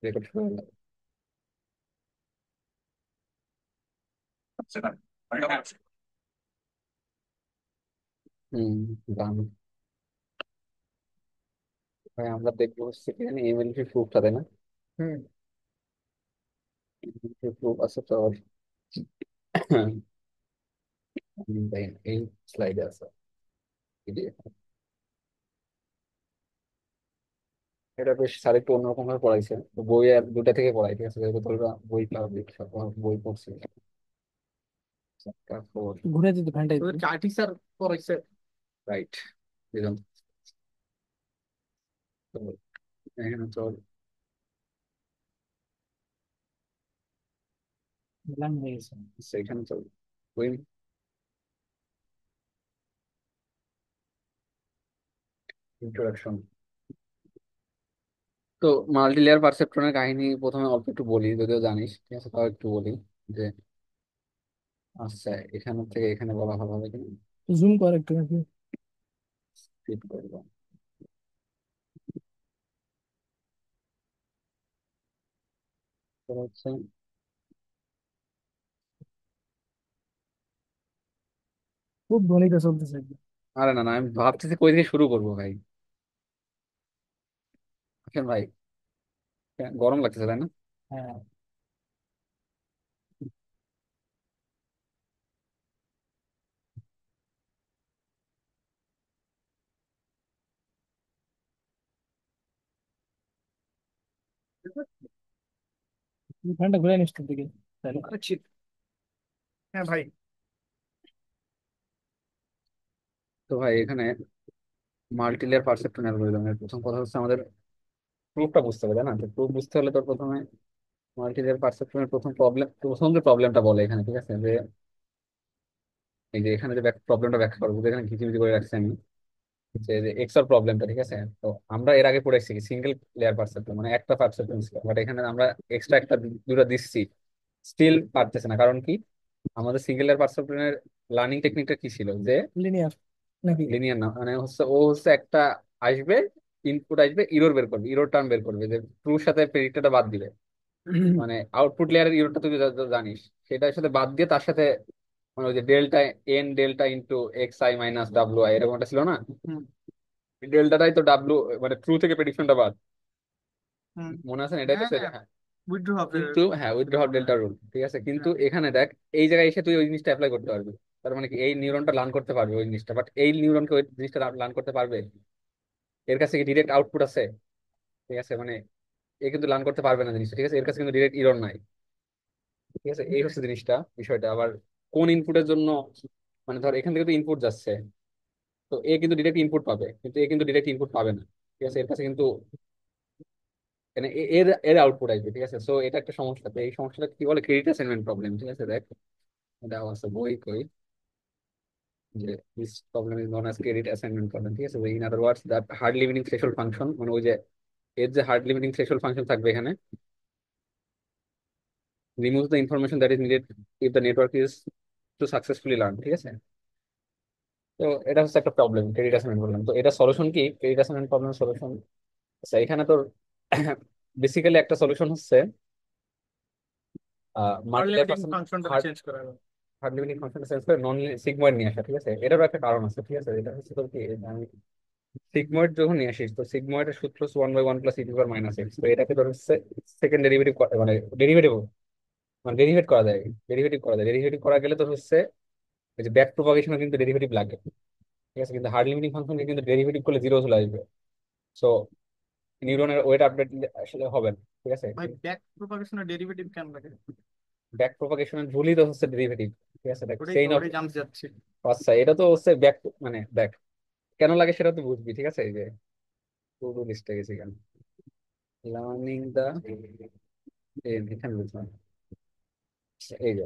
Record শুরু হলো। হুম। গান। ভাই আমরা দেখবো হচ্ছে কি জানি এমএলপি প্রুফটা তাই না? হুম। প্রুফ আছে তো। তাই এই স্লাইডে আছে PDF। এটা বেশ স্যার একটু অন্যরকম ভাবে পড়াইছে, তো বই আর দুটা থেকে পড়াই, ঠিক আছে, যেহেতু তোমরা বই পাবলিক সব বই পড়ছি। তারপর ঘুরে দিতে ফ্যানটা তোদের কি আর্টি স্যার পড়াইছে? রাইট, দিলাম। তো এখানে তো মিলান হয়ে গেছে। সেখানে তো বই ইন্ট্রোডাকশন। তো মাল্টি লেয়ার পারসেপট্রনের কাহিনী প্রথমে অল্প একটু বলি, যদিও জানিস, ঠিক আছে, তাও একটু বলি যে আচ্ছা এখানে থেকে এখানে বলা ভালো হবে কিনা। জুম কর একটু নাকি? ফিট করবো। তো হচ্ছে খুব ধ্বনিটা চলতেছে একদম। আরে না না, আমি ভাবতেছি কই থেকে শুরু করবো ভাই। আসেন ভাই, গরম লাগতেছে তাই না? হ্যাঁ। তুই ফ্যানটা ঘুরে নিস তোর দিকে তাহলে। আরে shit। হ্যাঁ ভাই। তো ভাই এখানে মাল্টি লেয়ার পারসেপট্রন অ্যালগরিদমের প্রথম কথা হচ্ছে আমাদের প্রুফটা বুঝতে হবে, তাই না? তো প্রুফ বুঝতে হলে তো প্রথমে মাল্টি লেয়ার পারসেপট্রনের প্রথম যে প্রবলেমটা বলে এখানে, ঠিক আছে, যে এই যে এখানে যে প্রবলেমটা ব্যাখ্যা করবো, এখানে ঘিচিমিচি করে রাখছি আমি, যে এক্সআর প্রবলেমটা, ঠিক আছে। তো আমরা এর আগে পড়েছি কি সিঙ্গেল লেয়ার পারসেপট্রন মানে একটা পারসেপট্রন ছিল, বাট এখানে আমরা এক্সট্রা একটা দুটো দিচ্ছি, স্টিল পারতেছে না। কারণ কি? আমাদের সিঙ্গেল লেয়ার পারসেপট্রনের লার্নিং টেকনিকটা কি ছিল যে লিনিয়ার নাকি? লিনিয়ার না, মানে হচ্ছে ও হচ্ছে একটা আসবে, ইনপুট আসবে, ইরর বের করবে, ইরর টার্ম বের করবে, যে ট্রুর সাথে প্রেডিক্টরটা বাদ দিবে। মানে আউটপুট লেয়ারের ইররটা তুই জানিস, সেটার সাথে বাদ দিয়ে তার সাথে মানে ওই যে delta N delta into XI - WI এরকম একটা ছিল না? হুম। ডেল্টাটাই তো ডাব্লু, মানে ট্রু থেকে প্রেডিকশনটা বাদ। হুম। মনে আছে না? এটাই তো হ্যাঁ, হ্যাঁ। হ্যাঁ। উইথড্র হবে। কিন্তু হ্যাঁ, উইথড্র ডেল্টা রুল, ঠিক আছে, কিন্তু এখানে দেখ এই জায়গায় এসে তুই ওই জিনিসটা অ্যাপ্লাই করতে পারবি। তার মানে কি এই নিউরনটা লার্ন করতে পারবে ওই জিনিসটা, বাট এই নিউরনকে ওই জিনিসটা লার্ন করতে পারবে? এর কাছে কি ডিরেক্ট আউটপুট আছে? ঠিক আছে, মানে এ কিন্তু লার্ন করতে পারবে না জিনিসটা, ঠিক আছে, এর কাছে কিন্তু ডিরেক্ট ইরর নাই। ঠিক আছে, এই হচ্ছে জিনিসটা, বিষয়টা আবার কোন ইনপুটের জন্য, মানে ধর এখান থেকে তো ইনপুট যাচ্ছে, তো এ কিন্তু ডিরেক্ট ইনপুট পাবে, কিন্তু এ কিন্তু ডিরেক্ট ইনপুট পাবে না। ঠিক আছে, এর কাছে কিন্তু মানে এর এর আউটপুট আসবে, ঠিক আছে। সো এটা একটা সমস্যা, তো এই সমস্যাটা কি বলে ক্রেডিট অ্যাসাইনমেন্ট প্রবলেম, ঠিক আছে। দেখ এটা আছে বই কই, যে this problem is known as credit assignment problem, ঠিক আছে। In other words that hard limiting threshold function, মানে ওই যে এর যে হার্ড লিমিটিং থ্রেশহোল্ড ফাংশন থাকবে এখানে, remove the information that is needed if the network is to successfully learn, ঠিক আছে। তো এটা হচ্ছে একটা প্রবলেম, ক্রেডিট অ্যাসাইনমেন্ট প্রবলেম। তো এটা সলিউশন কি, ক্রেডিট অ্যাসাইনমেন্ট প্রবলেম সলিউশন? আচ্ছা এখানে তো বেসিক্যালি একটা সলিউশন হচ্ছে আর মাল্টি লেয়ার লিমিটিং পার্সন ফাংশনটা হার্ড চেঞ্জ করা হবে। হার্ড লিমিটিং ফাংশন চেঞ্জ করে নন সিগময়েড নিয়ে আসা, ঠিক আছে। এটারও একটা কারণ আছে, ঠিক আছে। এটা হচ্ছে তোর কি, আমি সিগময়েড যখন নিয়ে আসিস, তো সিগময়েডের সূত্র হচ্ছে 1/1 + e⁻⁻x। তো এটাকে ধর হচ্ছে সেকেন্ড ডেরিভেটিভ, মানে ডেরিভেটিভ, মানে ডেরিভেট করা যায়, ডেরিভেটিভ করা গেলে তোর হচ্ছে এই যে ব্যাক প্রপাগেশনে কিন্তু ডেরিভেটিভ লাগে, ঠিক আছে। কিন্তু হার্ড লিমিটিং ফাংশনকে কিন্তু ডেরিভেটিভ করলে জিরো চলে আসবে। সো নিউরনের ওয়েট আপডেট আসলে হবে না, ঠিক আছে। ভাই, ব্যাক প্রপাগেশনের ডেরিভেটিভ কেন লাগে? ব্যাক প্রপাগেশনের রুলই তো হচ্ছে ডেরিভেটিভ, ঠিক আছে। দেখ ওটাই তো, চেইন অফ, ওটাই জানতে চাচ্ছি। আচ্ছা এটা তো হচ্ছে ব্যাক, মানে দেখ কেন লাগে সেটা তো বুঝবি, ঠিক আছে। এই যে পুরো লিস্টে গেছি কেন, লার্নিং দা, এখানে বুঝলাম। এই যে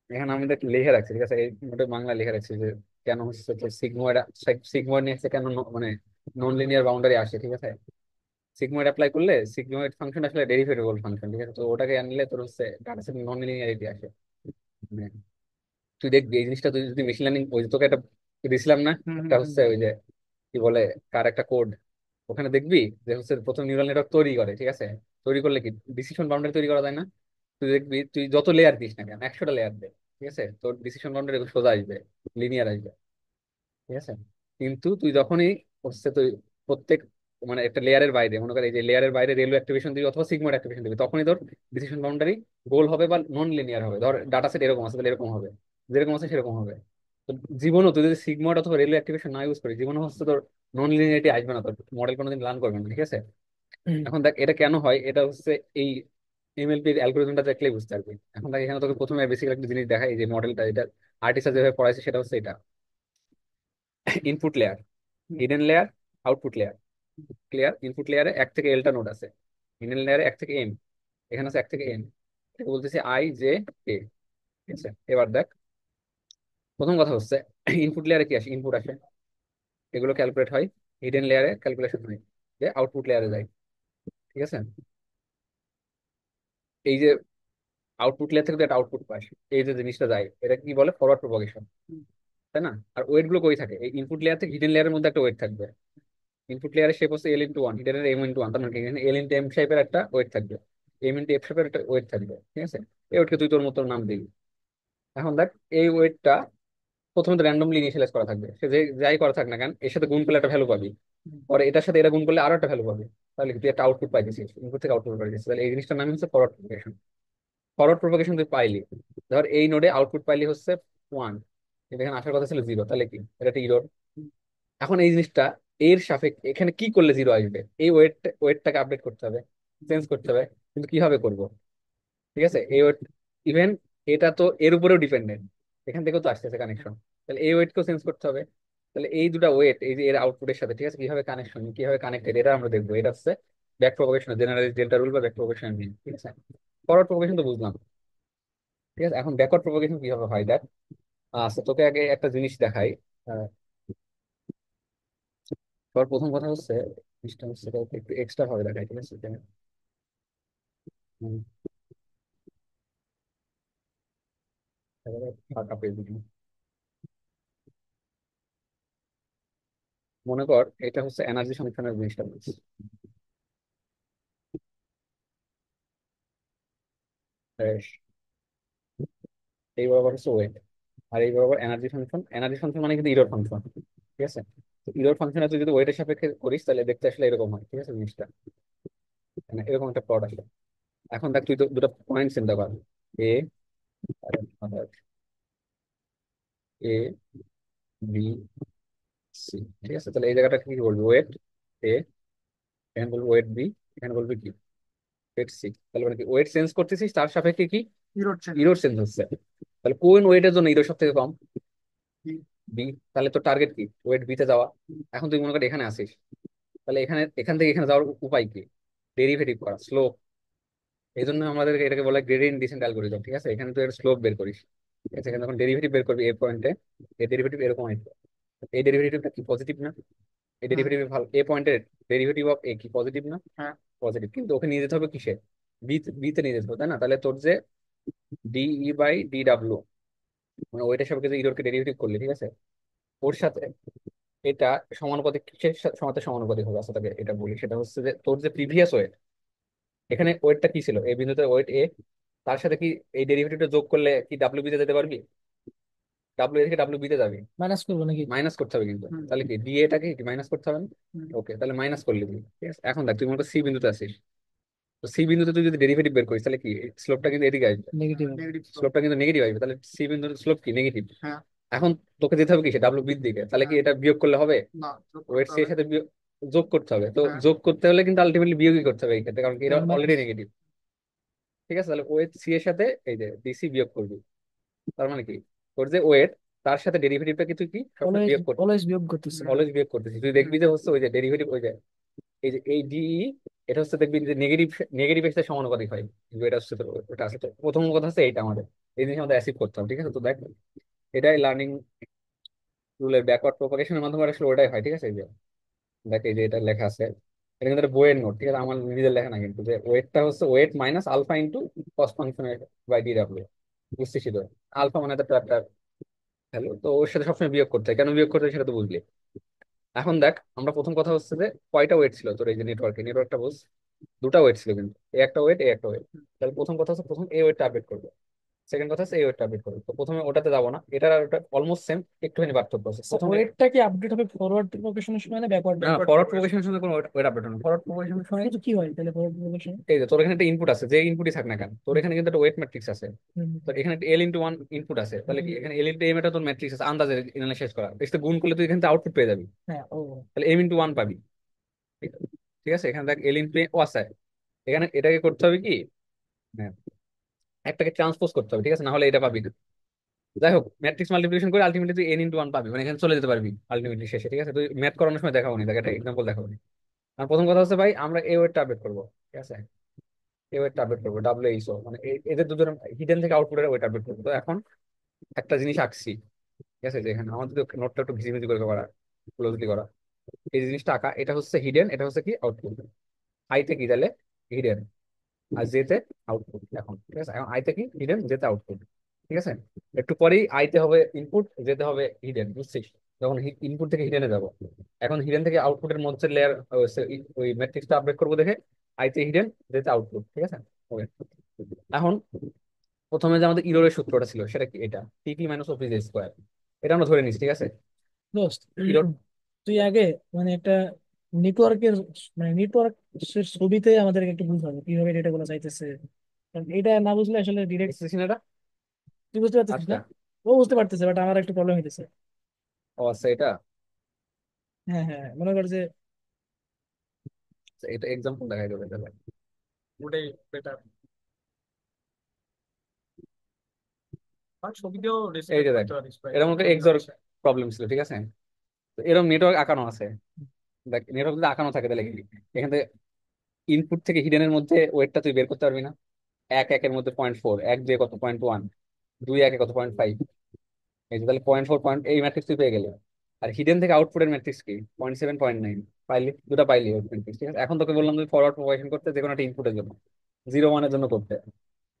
এখানে আমি দেখ লিখে রাখছি, ঠিক আছে, এই নোটে বাংলা লিখে রাখছি যে কেন হচ্ছে তো সিগময়েড, সিগময়েড নিয়ে আসছে কেন, মানে নন লিনিয়ার বাউন্ডারি আসে, ঠিক আছে। সিগময়েড অ্যাপ্লাই করলে সিগময়েড ফাংশন আসলে ডেরিভেটিবল ফাংশন, ঠিক আছে। তো ওটাকে আনলে তোর হচ্ছে ডাটা সেট নন লিনিয়ারিটি আসে। মানে তুই দেখবি এই জিনিসটা, তুই যদি মেশিন লার্নিং, ওই যে তোকে একটা দিছিলাম না, হুম, হুম, একটা হুম। হচ্ছে ওই যে কি বলে কার একটা কোড, ওখানে দেখবি যে হচ্ছে প্রথম নিউরাল নেটওয়ার্ক তৈরি করে, ঠিক আছে? তৈরি করলে কি ডিসিশন বাউন্ডারি তৈরি করা যায় না? তুই দেখবি তুই যত লেয়ার দিস না কেন, 100টা লেয়ার দে, ঠিক আছে, তোর ডিসিশন বাউন্ডারি সোজা আসবে, লিনিয়ার আসবে, ঠিক আছে। কিন্তু তুই যখনই হচ্ছে তুই প্রত্যেক মানে একটা লেয়ারের বাইরে, মনে কর এই যে লেয়ারের বাইরে রেলওয়ে অ্যাক্টিভেশন দিবি অথবা সিগময়েড অ্যাক্টিভেশন দিবি, তখনই তোর ডিসিশন বাউন্ডারি গোল হবে বা নন লিনিয়ার হবে। ধর ডাটা সেট এরকম আছে, তাহলে এরকম হবে, যেরকম আছে সেরকম হবে। তো জীবনও তুই যদি সিগময়েড অথবা রেলওয়ে অ্যাক্টিভেশন না ইউজ করিস, জীবনও হচ্ছে তোর নন লিনিয়ারিটি আসবে না, তোর মডেল কোনোদিন রান করবে না, ঠিক আছে। এখন দেখ এটা কেন হয়, এটা হচ্ছে এই এমএলপি অ্যালগোরিদমটা দেখলেই বুঝতে পারবি। এখন দেখ এখানে তোকে প্রথমে বেসিক একটা জিনিস দেখাই, এই যে মডেলটা, এটা আর্টিস্ট যেভাবে পড়াইছে সেটা হচ্ছে এটা input layer, hidden layer, output layer. Clear? Input লেয়ারে 1 থেকে Lটা নোড আছে, হিডেন লেয়ারে 1 থেকে M, এখানে আছে 1 থেকে N। এটাকে বলতেছি I J K, ঠিক আছে। এবার দেখ প্রথম কথা হচ্ছে ইনপুট লেয়ারে কি আসে, ইনপুট আসে, এগুলো ক্যালকুলেট হয়, হিডেন লেয়ারে ক্যালকুলেশন হয়, যে আউটপুট লেয়ারে যায়, ঠিক আছে। এই যে আউটপুট লেয়ার থেকে তো একটা আউটপুট পাস, এই যে জিনিসটা যায় এটা কি বলে, ফরওয়ার্ড প্রপাগেশন, তাই না? আর ওয়েট গুলো কই থাকে, এই ইনপুট লেয়ার থেকে হিডেন লেয়ারের মধ্যে একটা ওয়েট থাকবে। ইনপুট লেয়ারের শেপ হচ্ছে L×1, হিডেনের M×1, তার মানে কি এখানে L×M শেপের একটা ওয়েট থাকবে, M×F শেপের একটা ওয়েট থাকবে, ঠিক আছে। এই ওয়েটকে তুই তোর মতো নাম দিবি। এখন দেখ এই ওয়েটটা প্রথমে তো র্যান্ডমলি ইনিশিয়ালাইজ করা থাকবে, সে যে যাই করা থাক না কেন এর সাথে গুণ করলে একটা ভ্যালু পাবি, পরে এটার সাথে এটা গুণ করলে আরো একটা ভ্যালু পাবি। তাহলে কি তুই একটা আউটপুট পাইছিস, ইনপুট থেকে আউটপুট পাইছিস, তাহলে এই জিনিসটার নাম হচ্ছে ফরওয়ার্ড প্রপাগেশন। ফরওয়ার্ড প্রপাগেশন তুই পাইলি, ধর এই নোডে আউটপুট পাইলি হচ্ছে 1, এখানে আসার কথা ছিল 0, তাহলে কি এটা একটা ইরর। এখন এই জিনিসটা এর সাপেক্ষে এখানে কি করলে 0 আসবে, এই ওয়েটটাকে আপডেট করতে হবে, চেঞ্জ করতে হবে। কিন্তু কিভাবে করব, ঠিক আছে, এই ওয়েট ইভেন এটা তো এর উপরেও ডিপেন্ডেন্ট, এখান থেকেও তো আসতেছে কানেকশন, তাহলে এই ওয়েটকেও চেঞ্জ করতে হবে। তাহলে এই দুটা ওয়েট এই যে এর আউটপুটের সাথে, ঠিক আছে, কিভাবে কানেকশন, কিভাবে কানেক্টেড, এটা আমরা দেখবো। এটা হচ্ছে back propagation, general delta rule বা ব্যাক প্রপাগেশন মিন, ঠিক আছে। ফরওয়ার্ড প্রপাগেশন তো বুঝলাম, ঠিক আছে। এখন ব্যাকওয়ার্ড প্রপাগেশন কিভাবে হয় দেখ। আচ্ছা তোকে আগে একটা জিনিস দেখাই। আহ, তোর প্রথম কথা হচ্ছে জিনিসটা হচ্ছে তোকে একটু এক্সট্রা ভাবে দেখাই, ঠিক আছে। হুম, এবারে ফাঁকা পেয়ে দিবি। মনে কর এটা হচ্ছে এনার্জি ফাংশনের জিনিসটা বলছি। বেশ, এই বরাবর হচ্ছে ওয়েট, আর এই বরাবর এনার্জি ফাংশন। এনার্জি ফাংশন মানে কিন্তু ইরর ফাংশন, ঠিক আছে। তো ইরর ফাংশনে তুই যদি ওয়েটের সাপেক্ষে করিস তাহলে দেখতে আসলে এরকম হয়, ঠিক আছে জিনিসটা, মানে এরকম একটা প্লট আসে। এখন দেখ তুই তো দুটো পয়েন্ট চিন্তা কর, এ আর এ বি সি, ঠিক আছে। তাহলে এই জায়গাটা কি বলবি, ওয়েট এ, এখানে বলবি ওয়েট বি, এখানে বলবি কি ওয়েট সি। তাহলে মানে কি ওয়েট চেঞ্জ করতেছিস, তার সাপেক্ষে কি ইরোড চেঞ্জ ইরোর হচ্ছে। চেঞ্জ হচ্ছে। তাহলে কোন ওয়েটের জন্য ইরোর সব থেকে কম, কি? বি। তাহলে তোর টার্গেট কি, ওয়েট বি তে যাওয়া। এখন তুই মনে কর এখানে আসিস, তাহলে এখানে এখান থেকে এখানে যাওয়ার উপায় কি, ডেরিভেটিভ করা, স্লোপ। এই জন্য আমাদের এটাকে বলা গ্রেডিয়েন্ট ডিসেন্ট অ্যালগোরিদম, ঠিক আছে। এখানে তুই এর স্লোপ বের করিস, ঠিক আছে। এখানে যখন ডেরিভেটিভ বের করবি এ পয়েন্টে, এই ডেরিভেটিভ এরকম আসবে, এই ডেরিভেটিভটা কি পজিটিভ না, এই হুম। ডেরিভেটিভ ভালো, এ পয়েন্টের ডেরিভেটিভ অফ এ কি পজিটিভ না, হ্যাঁ। পজিটিভ। কিন্তু ওকে নিয়ে যেতে হবে কিসে, বি, বিতে নিয়ে যেতে হবে, তাই না? তাহলে তোর যে DE/DW, মানে ওইটার সাপেক্ষে যে ইরোরকে ডেরিভেটিভ করলি, ঠিক আছে, ওর সাথে এটা সমানুপাতিক, কিসের সাথে সমানুপাতিক হবে আচ্ছা তাকে এটা বলি। সেটা হচ্ছে যে তোর যে প্রিভিয়াস ওয়েট, এখানে ওয়েটটা কি ছিল, এই বিন্দুতে ওয়েট এ, তার সাথে কি এই ডেরিভেটিভটা যোগ করলে কি ডাব্লিউ বিতে যেতে পারবি, ডাব্লিউ থেকে ডাব্লিউ বিতে যাবি, মাইনাস করবো নাকি, মাইনাস করতে হবে কিন্তু। হুম। তাহলে কি ডি এটাকে কি মাইনাস করতে হবে না? হুম। ওকে, তাহলে মাইনাস করলি তুই, ঠিক আছে। এখন দেখ তুই মনে কর সি বিন্দুতে আসিস, তো সি বিন্দুতে তুই যদি ডেরিভেটিভ বের করিস তাহলে কি স্লোপটা কিন্তু এদিকে আসবে, নেগেটিভ, নেগেটিভ স্লোপ। স্লোপটা কিন্তু নেগেটিভ আসবে। তাহলে সি বিন্দুর স্লোপ কি নেগেটিভ। হ্যাঁ। এখন তোকে যেতে হবে কি ডাব্লিউ বির দিকে, তাহলে কি হ্যাঁ। এটা বিয়োগ করলে হবে, না, যোগ ওয়েট করতে সি হবে। এর সাথে যোগ করতে হবে। তো হ্যাঁ। যোগ করতে হলে কিন্তু আলটিমেটলি বিয়োগই করতে হবে এই ক্ষেত্রে, কারণ কি এটা অলরেডি নেগেটিভ, ঠিক আছে। তাহলে ওয়েট সি এর সাথে এই যে ডিসি বিয়োগ করবি, তার মানে কি তোর যে ওয়েট তার সাথে ডেরিভেটিভটা কি তুই কি সবসময় বিয়োগ করতে, অলওয়েজ বিয়োগ করতেছে। অলওয়েজ বিয়োগ করতেছিস। তুই দেখবি যে হচ্ছে ওই যে ডেরিভেটিভ ওই যে এই যে এই ডিই, এটা হচ্ছে দেখবি যে নেগেটিভ, নেগেটিভ এর সাথে সমানুপাতিক হয়, কিন্তু এটা হচ্ছে ওটা আছে। তো প্রথম কথা হচ্ছে এইটা আমাদের এই জিনিস আমাদের অ্যাচিভ করতে হবে, ঠিক আছে। তো দেখ এটাই লার্নিং রুলের ব্যাকওয়ার্ড প্রপাগেশনের মাধ্যমে আসলে ওটাই হয়, ঠিক আছে। এই যে দেখ এই যে এটা লেখা আছে, এটা কিন্তু একটা বইয়ের নোট, ঠিক আছে, আমার নিজের লেখা না কিন্তু, যে ওয়েটটা হচ্ছে weight minus alpha into cost function by DW, বুঝতেছি তো। আলফা মানে তো একটা ভ্যালু, তো ওর সাথে সবসময় বিয়োগ করতে হয়, কেন বিয়োগ করতে হয় সেটা তো বুঝলি। এখন দেখ, আমরা প্রথম কথা হচ্ছে যে কয়টা ওয়েট ছিল তোর এই যে নেটওয়ার্কটা বুঝ, দুটা ওয়েট ছিল কিন্তু, এ একটা ওয়েট, এ একটা ওয়েট। তাহলে প্রথম কথা হচ্ছে প্রথম এই ওয়েটটা আপডেট করবো, সেকেন্ড কথা হচ্ছে এই ওয়েটটা আপডেট করবো। তো প্রথমে ওটাতে যাবো না, এটার আর ওটা অলমোস্ট সেম, একটুখানি পার্থক্য আছে প্রথমে। ওয়েটটা কি আপডেট হবে ফরওয়ার্ড প্রোপোগেশনের সময় না ব্যাকওয়ার্ড? না, ফরওয়ার্ড প্রোপগেশনের সঙ্গে কোনো ওয়েট আপডেট হবে না। ফরওয়ার্ড প্রোপগেশনের সময় কিন্তু কি হয় তাহলে ফরওয়ার্ড প্রোপোগেশন? এই যে তোর এখানে একটা ইনপুট আছে, যে ইনপুটই থাক না কেন, তোর এখানে কিন্তু একটা ওয়েট ম্যাট্রিক্স আছে। তো এখানে একটা L×1 ইনপুট আছে, তাহলে কি এখানে L×M এটা তোর ম্যাট্রিক্স আছে, আন্দাজে এনালাইসিস করা, এসে গুণ করলে তুই এখান থেকে আউটপুট পেয়ে যাবি। হ্যাঁ, ও। তাহলে M×1 পাবি। ঠিক ঠিক আছে, এখানে দেখ L×A ও আছে। এখানে এটাকে করতে হবে কি, হ্যাঁ, একটাকে ট্রান্সপোজ করতে হবে, ঠিক আছে, না হলে এটা পাবি না। যাই হোক, ম্যাট্রিক্স মাল্টিপ্লিকেশন করে আলটিমেটলি তুই N×1 পাবি, মানে এখানে চলে যেতে পারবি আলটিমেটলি শেষে। ঠিক আছে, তুই ম্যাথ করানোর সময় দেখাবো নি, দেখ একটা এক্সাম্পল দেখাবো নি। আর প্রথম কথা হচ্ছে ভাই, আমরা এই ওয়েটটা আপডেট করবো। ঠিক আছে, এই ওয়েটটা আপডেট করবো, WH, মানে এদের দুজন হিডেন থেকে আউটপুটের ওয়েট আপডেট করবো। তো এখন একটা জিনিস আঁকছি, ঠিক আছে, যে এখানে আমাদের তো নোটটা একটু ভিজিবিজি করে করা, ক্লোজলি করা। এই যে জিনিসটা আঁকা, এটা হচ্ছে হিডেন, এটা হচ্ছে কি আউটপুট। আইতে কি তাহলে হিডেন, আর জেতে আউটপুট। এখন ঠিক আছে, এখন আইতে কি হিডেন, জেতে আউটপুট। ঠিক আছে, একটু পরেই আইতে হবে ইনপুট, যেতে হবে হিডেন, বুঝছিস? যখন ইনপুট থেকে হিডেনে যাব, এখন হিডেন থেকে আউটপুটের মধ্যে লেয়ার, ওই ম্যাট্রিক্সটা আপডেট করবো দেখে, আইতে হিডেন, যেতে আউটপুট। ঠিক আছে, ওকে। এখন প্রথমে যে আমাদের ইরোরের সূত্রটা ছিল সেটা কি, এটা TP - OP² এটা আমরা ধরে নিচ্ছি। ঠিক আছে, দোস্ত, ইরোর, তুই আগে মানে একটা নেটওয়ার্কের মানে নেটওয়ার্ক ছবিতে আমাদের একটু বুঝতে হবে কিভাবে ডেটা গুলো চাইতেছে। কারণ এটা না বুঝলে আসলে ডিরেক্ট বুঝতেছি না এটা। তুই বুঝতে পারতেছিস আচ্ছা, না। ও বুঝতে পারতেছে, বাট আমার একটু প্রবলেম হইতেছে। ও আচ্ছা, এটা হ্যাঁ, হ্যাঁ, মনে কর যে আচ্ছা, এটা এক্সাম্পল দেখাই দেবে তাহলে। ওটাই বেটার। আর ছবি দিয়েও এই ডেসক্রাইব যে দেখ, করতে পারিস ভাই, এরকম একটা ছবি এক্সর দিয়েও। প্রবলেম ছিল। ঠিক আছে, তো এরকম নেটওয়ার্ক আঁকানো আছে। দেখ, নেটওয়ার্ক যদি আঁকানো থাকে তাহলে কি, এখান থেকে ইনপুট থেকে হিডেনের মধ্যে ওয়েটটা তুই বের করতে পারবি না। এক একের মধ্যে 0.4, এক দিয়ে কত 0.1, দুই একে কত 0.5। এই যে তাহলে 0.4 এই ম্যাট্রিক্স তুই পেয়ে গেলি। আর হিডেন থেকে আউটপুটের ম্যাট্রিক্স কি, 0.7, 0.9 পাইলি, দুটা পাইলি ওই ম্যাট্রিক্স। ঠিক আছে, এখন তোকে বললাম যে ফরওয়ার্ড প্রোপাগেশন করতে যে কোনো একটা ইনপুটের জন্য, 0 1 এর জন্য করতে।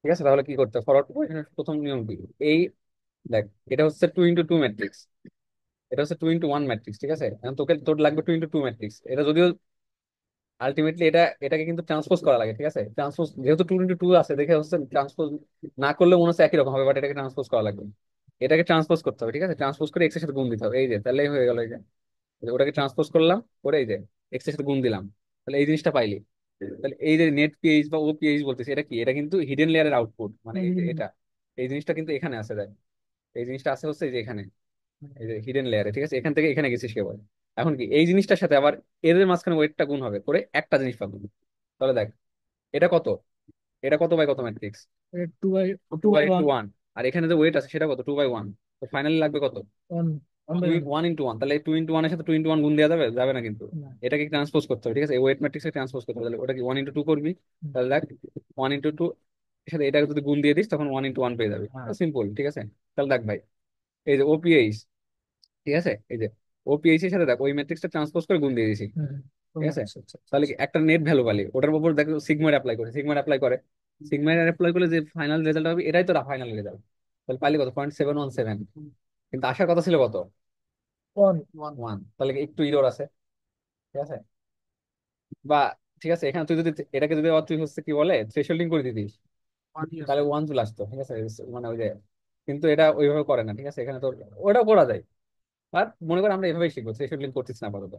ঠিক আছে, তাহলে কি করতে, ফরওয়ার্ড প্রোপাগেশনের প্রথম নিয়ম কি, এই দেখ, এটা হচ্ছে 2×2 ম্যাট্রিক্স, এটা হচ্ছে 2×1 ম্যাট্রিক্স। ঠিক আছে, এখন তোকে তোর লাগবে 2×2 ম্যাট্রিক্স, এটা যদিও আলটিমেটলি এটাকে কিন্তু ট্রান্সপোজ করা লাগে। ঠিক আছে, ট্রান্সপোজ যেহেতু 2×2 আছে দেখে হচ্ছে ট্রান্সপোজ না করলে মনে হচ্ছে একই রকম হবে, বাট এটাকে ট্রান্সপোজ করা লাগবে। এটাকে ট্রান্সপোজ করতে হবে। ঠিক আছে, ট্রান্সপোজ করে এক্স এর সাথে গুণ দিতে হবে, এই যে তাহলেই হয়ে গেল। এই যে ওটাকে ট্রান্সপোজ করলাম, করে এই যে এক্স এর সাথে গুণ দিলাম, তাহলে এই জিনিসটা পাইলি। তাহলে এই যে নেট পিএইচ বা OPH বলতেছি, এটা কি, এটা কিন্তু হিডেন লেয়ারের আউটপুট, মানে এই যে এটা, এই জিনিসটা কিন্তু এখানে আছে দেখ, এই জিনিসটা আছে হচ্ছে এই যে এখানে, এই যে হিডেন লেয়ারে। ঠিক আছে, এখান থেকে এখানে গেছিস কেবল। এখন কি এই জিনিসটার সাথে আবার এদের মাঝখানে ওয়েটটা গুণ হবে, করে একটা জিনিস পাবো। তাহলে দেখ, এটা কত, এটা কত বাই কত matrix, two by two two by by two one. One আর এখানে যে ওয়েট আছে সেটা কত, 2/1। তো ফাইনালি লাগবে কত, ওয়ান ওয়ান বাই দুই, ওয়ান। 1×1। তাহলে 2×1 এর সাথে 2×1 গুণ দেওয়া যাবে, যাবে না কিন্তু। না। এটাকে ট্রান্সপোজ করতে হবে। ঠিক আছে, ওয়েট ম্যাট্রিক্সে ট্রান্সপোজ করতে হবে, তাহলে ওটাকে 1×2 করবি। তাহলে দেখ, 1×2 এর সাথে এটাকে যদি গুণ দিয়ে দিস তখন 1×1 পেয়ে যাবে, সিম্পল। ঠিক আছে, তাহলে দেখ ভাই, এই যে OPH, ঠিক আছে, এই যে OPH এর সাথে দেখ ওই ম্যাট্রিক্সটা ট্রান্সপোজ করে গুণ দিয়ে দিছি। ঠিক আছে, আচ্ছা, আচ্ছা, তাহলে আচ্ছা। কি একটা নেট ভ্যালু পালি, ওটার উপর দেখো সিগমার অ্যাপ্লাই করে, সিগমার অ্যাপ্লাই করে, সিগমার অ্যাপ্লাই করলে যে ফাইনাল রেজাল্ট হবে এটাই তো ফাইনাল রেজাল্ট। তাহলে পাইলি কত, 0.717। কিন্তু আসার কথা ছিল কত, ওয়ান ওয়ান। 1। তাহলে কি একটু ইরর আছে। ঠিক আছে, বা ঠিক আছে, এখানে তুই যদি এটাকে যদি আবার তুই হচ্ছে কি বলে থ্রেশহোল্ডিং করে দিতিস, ওয়ানই আছে। তাহলে 1 চলে আসতো। ঠিক আছে, মানে ওই যে, কিন্তু এটা ওইভাবে করে না। ঠিক আছে, এখানে তোর ওটাও করা যায়, আর মনে কর আমরা এভাবেই শিখবো, থ্রেশহোল্ডিং করতেছি না আপাতত।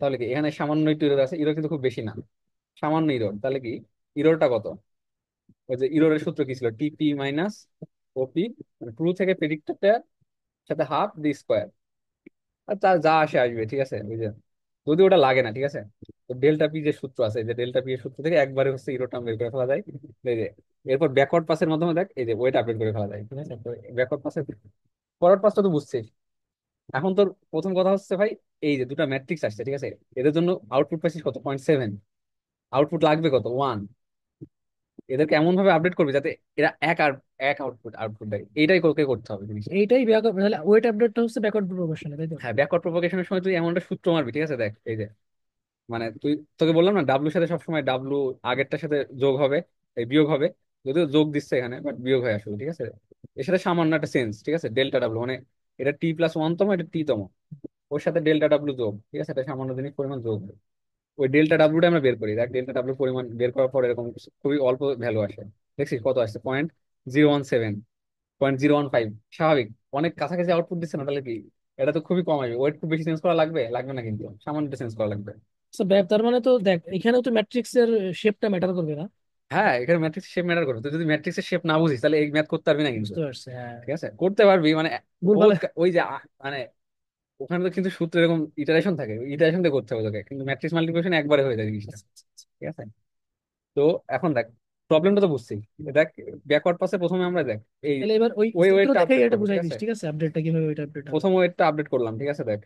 তাহলে কি এখানে সামান্য একটু ইরর আছে, ইরর কিন্তু খুব বেশি না, সামান্য ইরর। তাহলে কি ইররটা কত, ওই যে ইররের সূত্র কি ছিল, TP - OP, মানে ট্রু থেকে প্রেডিক্টেড সাথে ½ d², আর তার যা আসে আসবে। ঠিক আছে, ওই যে যদি ওটা লাগে না। ঠিক আছে, তো ΔP যে সূত্র আছে, এই যে ΔP এর সূত্র থেকে একবারে হচ্ছে ইরোটা বের করে ফেলা যায়। এই যে এরপর ব্যাকওয়ার্ড পাসের মাধ্যমে দেখ, এই যে ওয়েট আপডেট করে ফেলা যায়। ঠিক আছে, তো ব্যাকওয়ার্ড পাসের, ফরওয়ার্ড পাসটা তো বুঝছিস। এখন তোর প্রথম কথা হচ্ছে ভাই, এই যে দুটা ম্যাট্রিক্স আসছে, ঠিক আছে, এদের জন্য আউটপুট পাইছিস কত, 0.7, আউটপুট লাগবে কত, 1। এদেরকে এমন ভাবে আপডেট করবে যাতে এরা এক আর এক আউটপুট আউটপুট দেয়, এইটাই তোকে করতে হবে জিনিসটা। এইটাই ব্যাকআপ, তাহলে ওয়েট আপডেটটা হচ্ছে ব্যাকওয়ার্ড প্রোপাগেশনে, তাই তো? হ্যাঁ, ব্যাকওয়ার্ড প্রোপাগেশনের সময় তুই এমন একটা সূত্র মারবি। ঠিক আছে, দেখ এই যে, মানে তুই, তোকে বললাম না ডাব্লুর সাথে সবসময় ডাব্লু আগেরটার সাথে যোগ হবে, এই বিয়োগ হবে, যদিও যোগ দিচ্ছে এখানে বাট বিয়োগ হয়ে আসবে। ঠিক আছে, এর সাথে সামান্য একটা চেঞ্জ। ঠিক আছে, ΔW মানে এটা T+1 তম, এটা T তম। ওর সাথে ডেল্টা ডাব্লু যোগ, ঠিক আছে, এটা সামান্য জিনিস পরিমাণ যোগ। ওই ডেল্টা ডাব্লুটা আমরা বের করি, দেখ ডেল্টা ডাব্লু পরিমাণ বের করার পর এরকম খুবই অল্প ভ্যালু আসে। দেখছিস কত আসছে? 0.017, 0.015। স্বাভাবিক, অনেক কাছাকাছি আউটপুট দিচ্ছে না, তাহলে কি এটা তো খুবই কম আসবে। ওয়েট খুব বেশি চেঞ্জ করা লাগবে লাগবে না, কিন্তু সামান্য চেঞ্জ করা লাগবে। তো তার মানে তো দেখ এখানেও তো ম্যাট্রিক্স এর শেপটা ম্যাটার করবে না? হ্যাঁ, এখানে ম্যাট্রিক্স শেপ ম্যাটার করবে। তুই যদি ম্যাট্রিক্সের শেপ না বুঝিস তাহলে এই ম্যাথ করতে পারবি না কিন্তু। বুঝতে পারছি, হ্যাঁ। ঠিক আছে, করতে পারবি মানে ভুল ও ভালে। ওই যে মানে ওখানে তো কিন্তু সূত্র এরকম ইটারেশন থাকে, ইটারেশন দিয়ে করতে হবে তোকে, কিন্তু ম্যাট্রিক্স মাল্টিপ্লিকেশন একবারে হয়ে যায় জিনিসটা। ঠিক আছে। তো এখন দেখ, প্রবলেমটা তো বুঝছি। দেখ, ব্যাকওয়ার্ড পাসে প্রথমে আমরা দেখ এই তাহলে এবার ওই ওই চিত্র ওয়েটটা দেখেই আপডেট এটা করবো, ঠিক বুঝাই দিস, আছে। ঠিক আছে, আপডেটটা কিভাবে, ওইটা আপডেট হবে। প্রথম ওয়েটটা আপডেট করলাম, ঠিক আছে, দেখ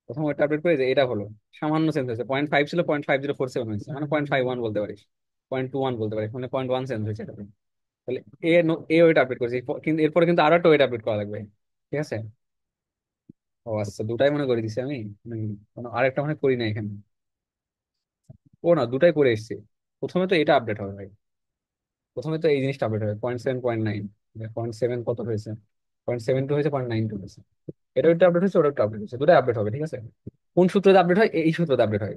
প্রথম ওয়েটটা আপডেট করে যে এটা হলো, সামান্য চেঞ্জ হয়েছে। 0.5 ছিল, 0.5047 হয়েছে, মানে 0.51 বলতে পারিস, 0.21 বলতে পারিস, মানে 0.1 চেঞ্জ হয়েছে এটা। তাহলে এ ওয়েট আপডেট করেছি, কিন্তু এরপরে কিন্তু আরো একটা ওয়েট আপডেট করা লাগবে। ঠিক আছে। ও আচ্ছা, দুটাই মনে করে দিছি আমি। আরেকটা মনে করি না এখানে। ও না, দুটাই করে এসেছি। প্রথমে তো এটা আপডেট হবে ভাই, প্রথমে তো এই জিনিসটা আপডেট হবে। 0.7, 0.9, 0.7 কত হয়েছে, 0.72 হয়েছে, 0.92 হয়েছে। এটা একটা আপডেট হয়েছে, ওটা একটা আপডেট হয়েছে, দুটাই আপডেট হবে। ঠিক আছে। কোন সূত্রতে আপডেট হয়? এই সূত্রতে আপডেট হয়,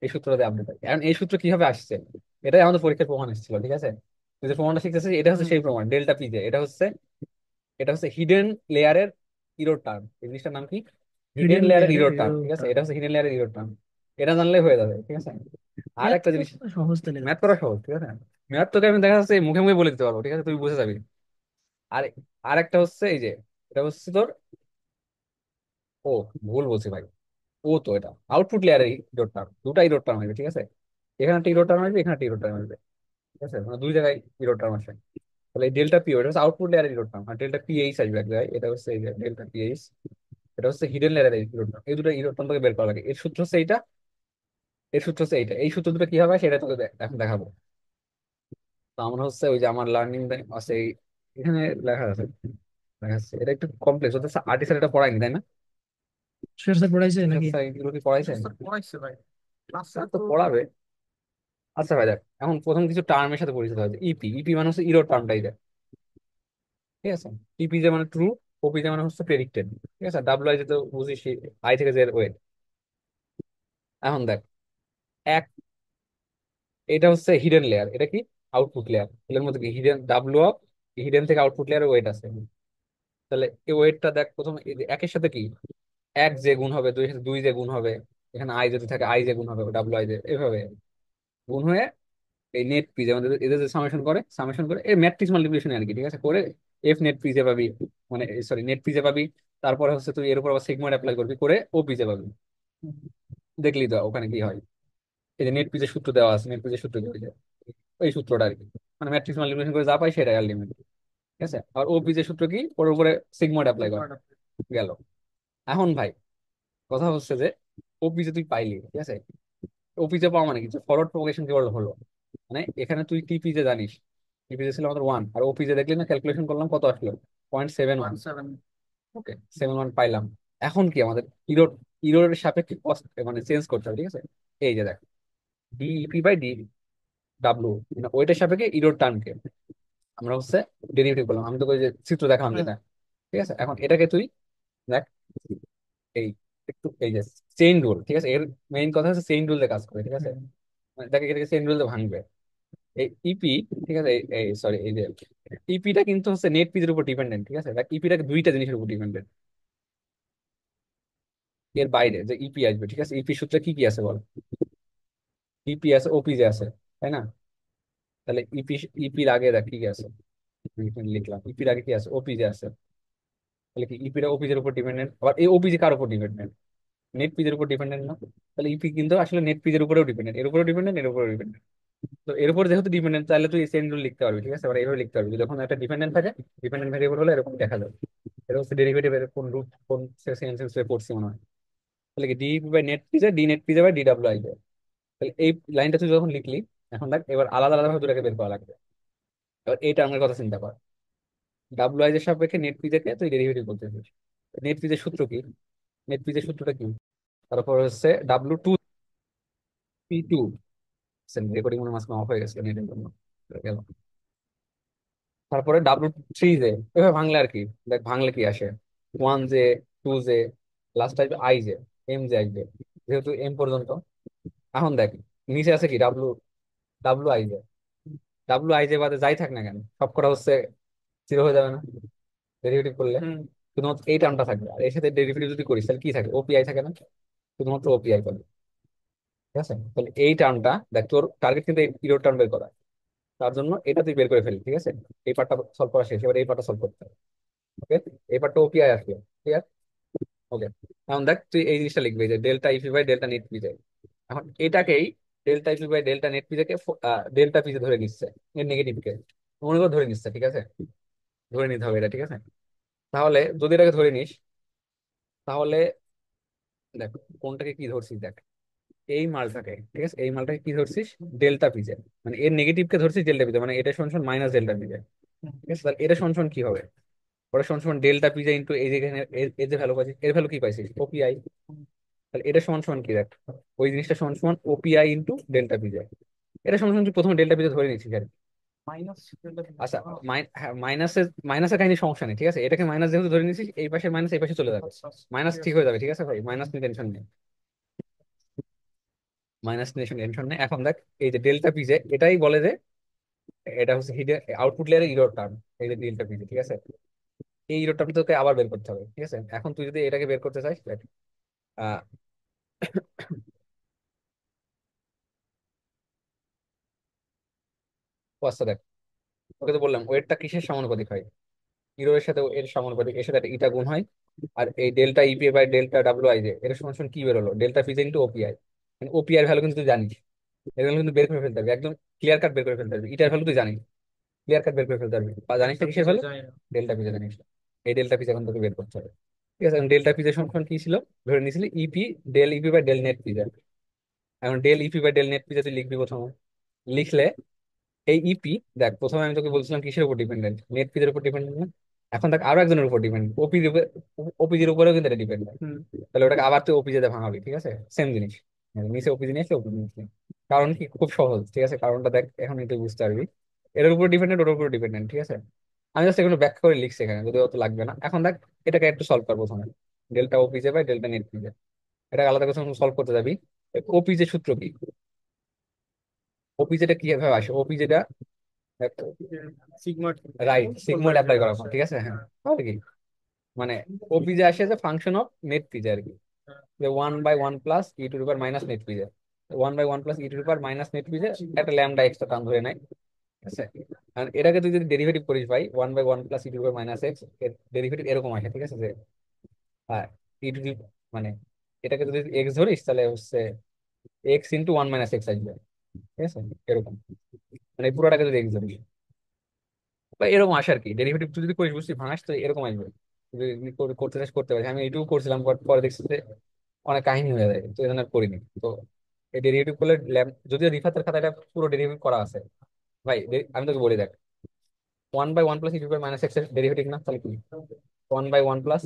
এই সূত্রতে আপডেট হয়। এখন এই সূত্র কিভাবে আসছে, এটাই আমাদের পরীক্ষার প্রমাণ এসেছিল। ঠিক আছে। তুই যে প্রমাণটা শিখতেছিস, এটা হচ্ছে হুম। সেই প্রমাণ, ডেল্টা পি যে। এটা হচ্ছে হিডেন লেয়ারের ইরোর টার্ম। এই জিনিসটার নাম কি? হিডেন হিডেন লেয়ারের লেয়ারের ইরোর টার্ম। ঠিক আছে, এররটা। এটা হচ্ছে হিডেন লেয়ারের ইরোর টার্ম। এটা জানলে হয়ে যাবে। ঠিক আছে। আর ম্যাথ একটা তো জিনিস, সহজ তাহলে ম্যাথ দেখতেছি। করা সহজ। ঠিক আছে, ম্যাথ তোকে আমি দেখা যাচ্ছে মুখে মুখে বলে দিতে পারবো। ঠিক আছে, তুই বুঝে যাবি। আর আর একটা হচ্ছে এই যে, এটা হচ্ছে তোর, ও ভুল বলছি ভাই। ও তো এটা আউটপুট লেয়ারের ইরোর টার্ম, দুটাই ইরোর টার্ম আসবে। ঠিক আছে, এখানে একটা ইরোর টার্ম আসবে, এখানে একটা ইরোর টার্ম আসবে। ঠিক আছে, মানে দুই জায়গায় ইরোর টার্ম আসবে। তাহলে এই ডেল্টা পি, এটা হচ্ছে আউটপুট লেয়ারের ইরোর টার্ম, আর ডেল্টা পিএইচ আসবে এক জায়গায়, এটা হচ্ছে এই যে ডেল্টা পিএইচ। এটা হচ্ছে হিডেন লেয়ারের ইরোর টার্ম। এই দুটো ইরোর টার্ম তোকে বের করা লাগে। এর সূত্র হচ্ছে এইটা, এর সূত্র হচ্ছে এইটা। এই সূত্র দুটো কি হবে সেটা তোকে এখন দেখাবো। তো আমরা হচ্ছে ওই যে আমার লার্নিং আছে এখানে লেখা আছে, লেখা আছে। এটা একটু কমপ্লেক্স হচ্ছে, আর্টিস্ট এটা পড়ায়নি তাই না? শের স্যার পড়াইছে নাকি? আচ্ছা, এগুলো কি পড়াইছে? পড়াইছে ভাই, ক্লাসে তো পড়াবে। আচ্ছা ভাই দেখ, এখন প্রথম কিছু টার্মের সাথে পরিচিত হয়েছে। ইপি, ইপি মানে হচ্ছে ইরো টার্মটাই দেখ। ঠিক আছে। টিপি যে মানে ট্রু, ওপি যে মানে হচ্ছে প্রেডিক্টেড। ঠিক আছে, ডাব্লিউ আই যে তো বুঝিস, আই থেকে জেড ওয়েট। এখন দেখ, এক, এটা হচ্ছে হিডেন লেয়ার, এটা কি? Output layer. এর মধ্যে কি হিডেন ডাব্লিউ অফ, হিডেন থেকে আউটপুট লেয়ারে ওয়েট আছে। তাহলে এই ওয়েটটা দেখ, প্রথম এই যে একের সাথে কি এক যে গুণ হবে, দুই সাথে দুই যে গুণ হবে, এখানে আই যদি থাকে আই যে গুণ হবে, ডাব্লিউ আই যে এভাবে গুণ হয়ে এই নেট পি যে আমাদের এদের যে সামেশন করে, সামেশন করে এই ম্যাট্রিক্স মাল্টিপ্লিকেশন আর কি। ঠিক আছে, করে এফ নেট পি যে পাবি, মানে সরি নেট পি যে পাবি। তারপরে হচ্ছে তুই এর উপর আবার সিগময়েড অ্যাপ্লাই করবি, করে ও পি যে পাবি। দেখলি তো ওখানে কি হয়। এই যে নেট পি যে সূত্র দেওয়া আছে, নেট পি যে সূত্র কি হয়ে যায়, ওই সূত্রটা আর কি। মানে ম্যাট্রিক্স মাল্টিপ্লিকেশন করে যা পাই সেটাই আলটিমেট। ঠিক আছে। আর ও পি যে সূত্র কি, ওর উপরে সিগময়েড অ্যাপ্লাই কর, গেল। এখন ভাই কথা হচ্ছে যে ওপি যে তুই পাইলি, ঠিক আছে, ওপি যে পাওয়া মানে কি, ফরওয়ার্ড প্রোপাগেশন কি হলো। মানে এখানে তুই টিপি যে জানিস, টিপি যে ছিল আমাদের 1, আর ওপি যে দেখলি না, ক্যালকুলেশন করলাম কত আসলো, 0.71। ওকে, 71 পাইলাম। এখন কি আমাদের ইরোর, ইরোর সাপেক্ষে কস্ট মানে চেঞ্জ করতে হবে। ঠিক আছে। এই যে দেখ, ডিইপি বাই ডি ডাব্লু, মানে ওইটার সাপেক্ষে ইরোর টার্মকে আমরা হচ্ছে ডেরিভেটিভ করলাম। আমি তো ওই যে চিত্র দেখালাম যেটা। ঠিক আছে, এখন এটাকে তুই দেখ, এই একটু এই যে চেইন রুল। ঠিক আছে, এর মেইন কথা হচ্ছে চেইন রুল দিয়ে কাজ করে। ঠিক আছে, মানে দেখে এটাকে চেইন রুল দিয়ে ভাঙবে এই ইপি। ঠিক আছে, এই সরি এই যে ইপিটা কিন্তু হচ্ছে নেট পিজের উপর ডিপেন্ডেন্ট। ঠিক আছে, দেখ ইপিটা দুইটা জিনিসের উপর ডিপেন্ডেন্ট। এর বাইরে যে ইপি আসবে, ঠিক আছে, ইপি সূত্রে কি কি আছে বল? ইপি আছে, ওপি যে আছে, তাই না? তাহলে ইপির আগে দেখ কি কি আছে, আমি এখানে লিখলাম ইপির আগে কি আছে, ওপি যে আছে। তাহলে কি ইপিটা ওপিজের উপর ডিপেন্ডেন্ট, আবার এই ওপিজি কার উপর ডিপেন্ডেন্ট? নেট পিজের উপর ডিপেন্ডেন্ট না? তাহলে ইপি কিন্তু আসলে নেট পিজের উপরেও ডিপেন্ডেন্ট, এর উপরেও ডিপেন্ডেন্ট, এর উপরেও ডিপেন্ডেন্ট। তো এর উপর যেহেতু ডিপেন্ডেন্ট, তাহলে তুই চেইন রুল লিখতে পারবি। ঠিক আছে, এবার এইভাবে লিখতে পারবি, যখন একটা ডিপেন্ডেন্ট থাকে, ডিপেন্ডেন্ট ভেরিয়েবল হলে এরকম দেখা যাবে। এটা হচ্ছে ডেরিভেটিভ এর কোন রুট, কোন সেন্স পড়ছি মনে হয়। তাহলে কি DP by net PJ, D net PJ by D W I. তাহলে এই লাইনটা তুই যখন লিখলি, এখন দেখ এবার আলাদা আলাদা ভাবে দুটাকে বের করা লাগবে। এবার এই টার্মের কথা চিন্তা কর, ডাব্লিউ আই এর সাপেক্ষে নেট পিজেকে তুই ডেরিভেটিভ করতেছিস। নেট পিজের সূত্র কি, নেট পিজের সূত্রটা কি? তারপর হচ্ছে W2 P2। রেকর্ডিং মনে মাঝখানে অফ হয়ে গেছে নেটের জন্য, গেল। তারপরে W3 জে, এভাবে ভাঙলে আর কি, দেখ ভাঙলে কি আসে, 1 জে, 2 জে, লাস্ট আসবে আই জে, এম জে আসবে, যেহেতু এম পর্যন্ত। এখন দেখ নিচে আছে কি W, W I J. W I J বাদে যাই থাক না কেন সব কটা হচ্ছে জিরো হয়ে যাবে না ডেরিভেটিভ করলে? শুধুমাত্র এই টার্মটা থাকবে, আর এর সাথে ডেরিভেটিভ যদি করিস তাহলে কি থাকে, ওপিআই থাকে না? শুধুমাত্র ওপিআই পাবে। ঠিক আছে, তাহলে এই টার্মটা দেখ, তোর টার্গেট কিন্তু ইরোর টার্ম বের করা, তার জন্য এটা তুই বের করে ফেলি। ঠিক আছে, এই পার্টটা সলভ করা শেষ, এবার এই পার্টটা সলভ করতে হবে। ওকে, এই পার্টটা ওপিআই আসবে। ঠিক আছে, ওকে। এখন দেখ তুই এই জিনিসটা লিখবি যে delta EP by delta net PJ. এখন এটাকেই delta EP by delta net PJ কে ডেল্টা পিজে ধরে নিচ্ছে, এর নেগেটিভ কে মনে করে ধরে নিচ্ছে। ঠিক আছে, ধরে নিতে হবে এটা। ঠিক আছে, তাহলে যদি এটাকে ধরে নিস, তাহলে দেখ কোনটাকে কি ধরছিস, দেখ এই মালটাকে, ঠিক আছে, এই মালটাকে কি ধরছিস, ডেল্টা পিজে, মানে এর নেগেটিভ কে ধরছিস ডেল্টা পিজে, মানে এটা সমান সমান মাইনাস ডেল্টা পিজে। ঠিক আছে, তাহলে এটা সমান সমান কি হবে, ওটা সমান সমান ডেল্টা পিজে ইন্টু এই যেখানে এর যে ভ্যালু পাইছিস, এর ভ্যালু কি পাইছিস, ওপিআই। তাহলে এটা সমান সমান কি দেখ, ওই জিনিসটা সমান সমান ওপিআই ইন্টু ডেল্টা পিজে। এটা সমান সমান তুই প্রথমে ডেল্টা পিজে ধরে নিচ্ছিস আর কি। আচ্ছা, মাইনাসের মাইনাসের কাহিনী সমস্যা নেই। ঠিক আছে, এটাকে মাইনাস যেহেতু ধরে নিচ্ছিস, এই পাশে মাইনাস এই পাশে চলে যাবে, মাইনাস ঠিক হয়ে যাবে। ঠিক আছে ভাই, মাইনাস নিয়ে টেনশন নেই, মাইনাস নিয়ে টেনশন নেই। এখন দেখ এই যে ডেল্টা পিজে, এটাই বলে যে এটা হচ্ছে হিডেন আউটপুট লেয়ারের ইরর টার্ম, এই যে ডেল্টা পিজে। ঠিক আছে, এই ইরর টার্মটা তোকে আবার বের করতে হবে। ঠিক আছে, এখন তুই যদি এটাকে বের করতে চাস দেখ, আহ ও আচ্ছা দেখ, ওকে তো বললাম ওয়েটটা কিসের সমানুপাতিক হয়, ইরোর সাথে এর সমানুপাতিক, এর সাথে একটা ইটা গুণ হয়। আর এই delta EP by delta W I J এর সমান সমান কি বেরোলো, delta PJ into OPI. OPI value কিন্তু তুই জানিস, এর ভ্যালু কিন্তু বের করে ফেলতে হবে একদম, ক্লিয়ার কাট বের করে ফেলতে হবে। ইটার ভ্যালু তুই জানিস, ক্লিয়ার কাট বের করে ফেলতে পারবি, বা জানিস না কিসের ভ্যালু, ডেল্টা পিজে জানিস। এই ডেল্টা পিজে এখন তোকে বের করতে হবে। ঠিক আছে, ডেল্টা পিজে সমান সমান কি ছিল, ধরে নিয়েছিলি EP, del EP by del net PJ. এখন del EP by del net PJ তুই লিখবি প্রথমে, লিখলে এই ইপি, দেখ প্রথমে আমি তোকে বলছিলাম কিসের উপর ডিপেন্ডেন্ট, নেট পিজের উপর ডিপেন্ডেন্ট না? এখন দেখ আরো একজনের উপর ডিপেন্ড, ওপিজির উপরেও কিন্তু এটা ডিপেন্ড। তাহলে ওটাকে আবার তুই ওপিজে ভাঙাবি। ঠিক আছে, সেম জিনিস, মানে নিচে ওপিজি নিয়ে আসলে ওপিজি নিয়ে। কারণ কি, খুব সহজ। ঠিক আছে, কারণটা দেখ এখন তুই বুঝতে পারবি, এটার উপর ডিপেন্ডেন্ট, ওটার উপর ডিপেন্ডেন্ট। ঠিক আছে, আমি জাস্ট এগুলো ব্যাখ্যা করে লিখছি এখানে, যদি অত লাগবে না। এখন দেখ এটাকে একটু সলভ কর প্রথমে, delta OPJ by delta net PJ, এটা আলাদা করে সলভ করতে যাবি। ওপিজে সূত্র কি, ওপিজেটা কিভাবে আসে, ওপিজেটা সিগমা, রাইট, সিগময়েড অ্যাপ্লাই করা হয়। ঠিক আছে, হ্যাঁ, তাহলে কি মানে ওপিজে আসে যে ফাংশন অফ নেট পিজে আর কি, যে 1/1 plus e to the power minus net PJ, 1/1 plus e to the power minus net PJ একটা ল্যামডা এক্সট্রা টার্ম ধরে নেয়। ঠিক আছে, আর এটাকে তুই যদি ডেরিভেটিভ করিস ভাই, 1/1 plus e to the power minus x, এর ডেরিভেটিভ এরকম আসে। ঠিক আছে, যে ই টু দি মানে এটাকে যদি এক্স ধরিস তাহলে হচ্ছে এক্স ইন্টু 1 - এক্স আসবে। ঠিক আছে, এরকম, মানে এই পুরোটাকে যদি এক্স ধরিস বা এরকম আসে আর কি, ডেরিভেটিভ তুই যদি করিস বুঝছিস ভাঙাস তো এরকম আসবে। যদি করতে চাস করতে পারিস, আমি এইটুকু করছিলাম, but পরে দেখছি যে অনেক কাহিনী হয়ে যায়, তো এই জন্য আর করিনি। তো এই ডেরিভেটিভ করলে যদিও রিফাতের খাতা এটা পুরো ডেরিভেটিভ করা আছে ভাই, আমি তোকে বলি দেখ, 1/1 plus e two minus x এর ডেরিভেটিভ না, তাহলে কি 1/1 প্লাস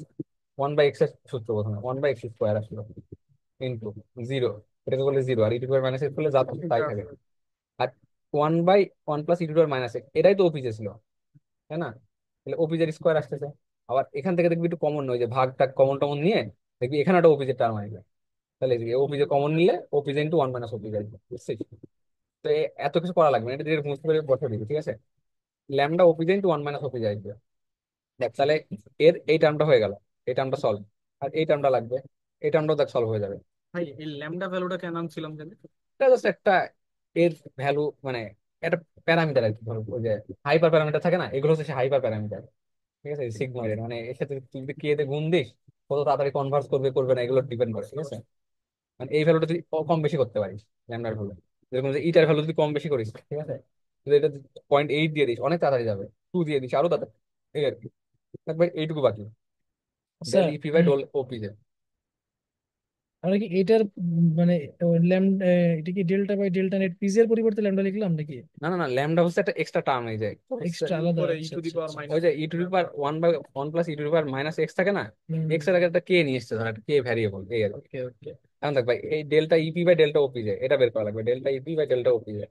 1/x এর সূত্র, প্রথমে 1/x স্কোয়ার আসলো ইন্টু জিরো, এটাকে বলে জিরো, আর ই টু মাইনাস এক্স করলে যা থাকে তাই থাকে। আর 1/1 plus e two minus x, এটাই তো অফিসে ছিল, তাই না? তাহলে ওপিজের স্কোয়ার আসতেছে। আবার এখান থেকে দেখবি একটু কমন নয়, যে ভাগটা কমন টমন নিয়ে দেখবি এখানে একটা ওপিজের টার্ম আসবে। তাহলে ওপিজে কমন নিলে ওপিজে ইন্টু 1 - ওপিজে আসবে, বুঝছিস? তো এত কিছু করা লাগবে না, এটা দিয়ে বুঝতে পেরে বসে দিবি। ঠিক আছে, ল্যামডা ওপিজে ইন্টু 1 - ওপিজে আসবে। দেখ তাহলে এর এই টার্মটা হয়ে গেল, এই টার্মটা সলভ, আর এই টার্মটা লাগবে, এই টার্মটাও দেখ সলভ হয়ে যাবে। ভাই এই ল্যামডা ভ্যালুটা কেন আনছিলাম জানি, এটা জাস্ট একটা এর ভ্যালু, মানে একটা প্যারামিটার আর কি, ধরো ওই যে হাইপার প্যারামিটার থাকে না, এগুলো হচ্ছে হাইপার প্যারামিটার। ঠিক আছে, সিগময়েড, মানে এর সাথে তুই যদি কে তে গুণ দিস কত তাড়াতাড়ি কনভার্স করবে করবে না, এগুলো ডিপেন্ড করে। ঠিক আছে, মানে এই ভ্যালুটা তুই কম বেশি করতে পারিস, ল্যামডার ভ্যালু, যেরকম যে ইটার ভ্যালু যদি কম বেশি করিস, ঠিক আছে, যদি এটা 0.8 দিয়ে দিস অনেক তাড়াতাড়ি যাবে, 2 দিয়ে দিস আরো তাড়াতাড়ি, এই আর কি। থাকবে এইটুকু বাকি, আচ্ছা, ডেল ইপি বাই ডেল ওপি যে। আমরা কি এটার মানে ল্যামডা, এটা কি ডেল্টা বাই ডেল্টা নেট পিজের পরিবর্তে ল্যামডা লিখলাম নাকি? না না না, ল্যামডা হচ্ছে একটা এক্সট্রা টার্ম, এই যে এক্সট্রা আলাদা, আচ্ছা আচ্ছা আচ্ছা। ওই যে e to the power 1/1 plus e to the power minus x থাকে না, এক্স এর আগে একটা কে নিয়ে এসছে, ধর একটা কে ভ্যারিয়েবল, এই আর কি। ওকে ওকে। এখন দেখ ভাই, এই delta EP by delta OP যে এটা বের করা লাগবে, delta EP by delta OP যে।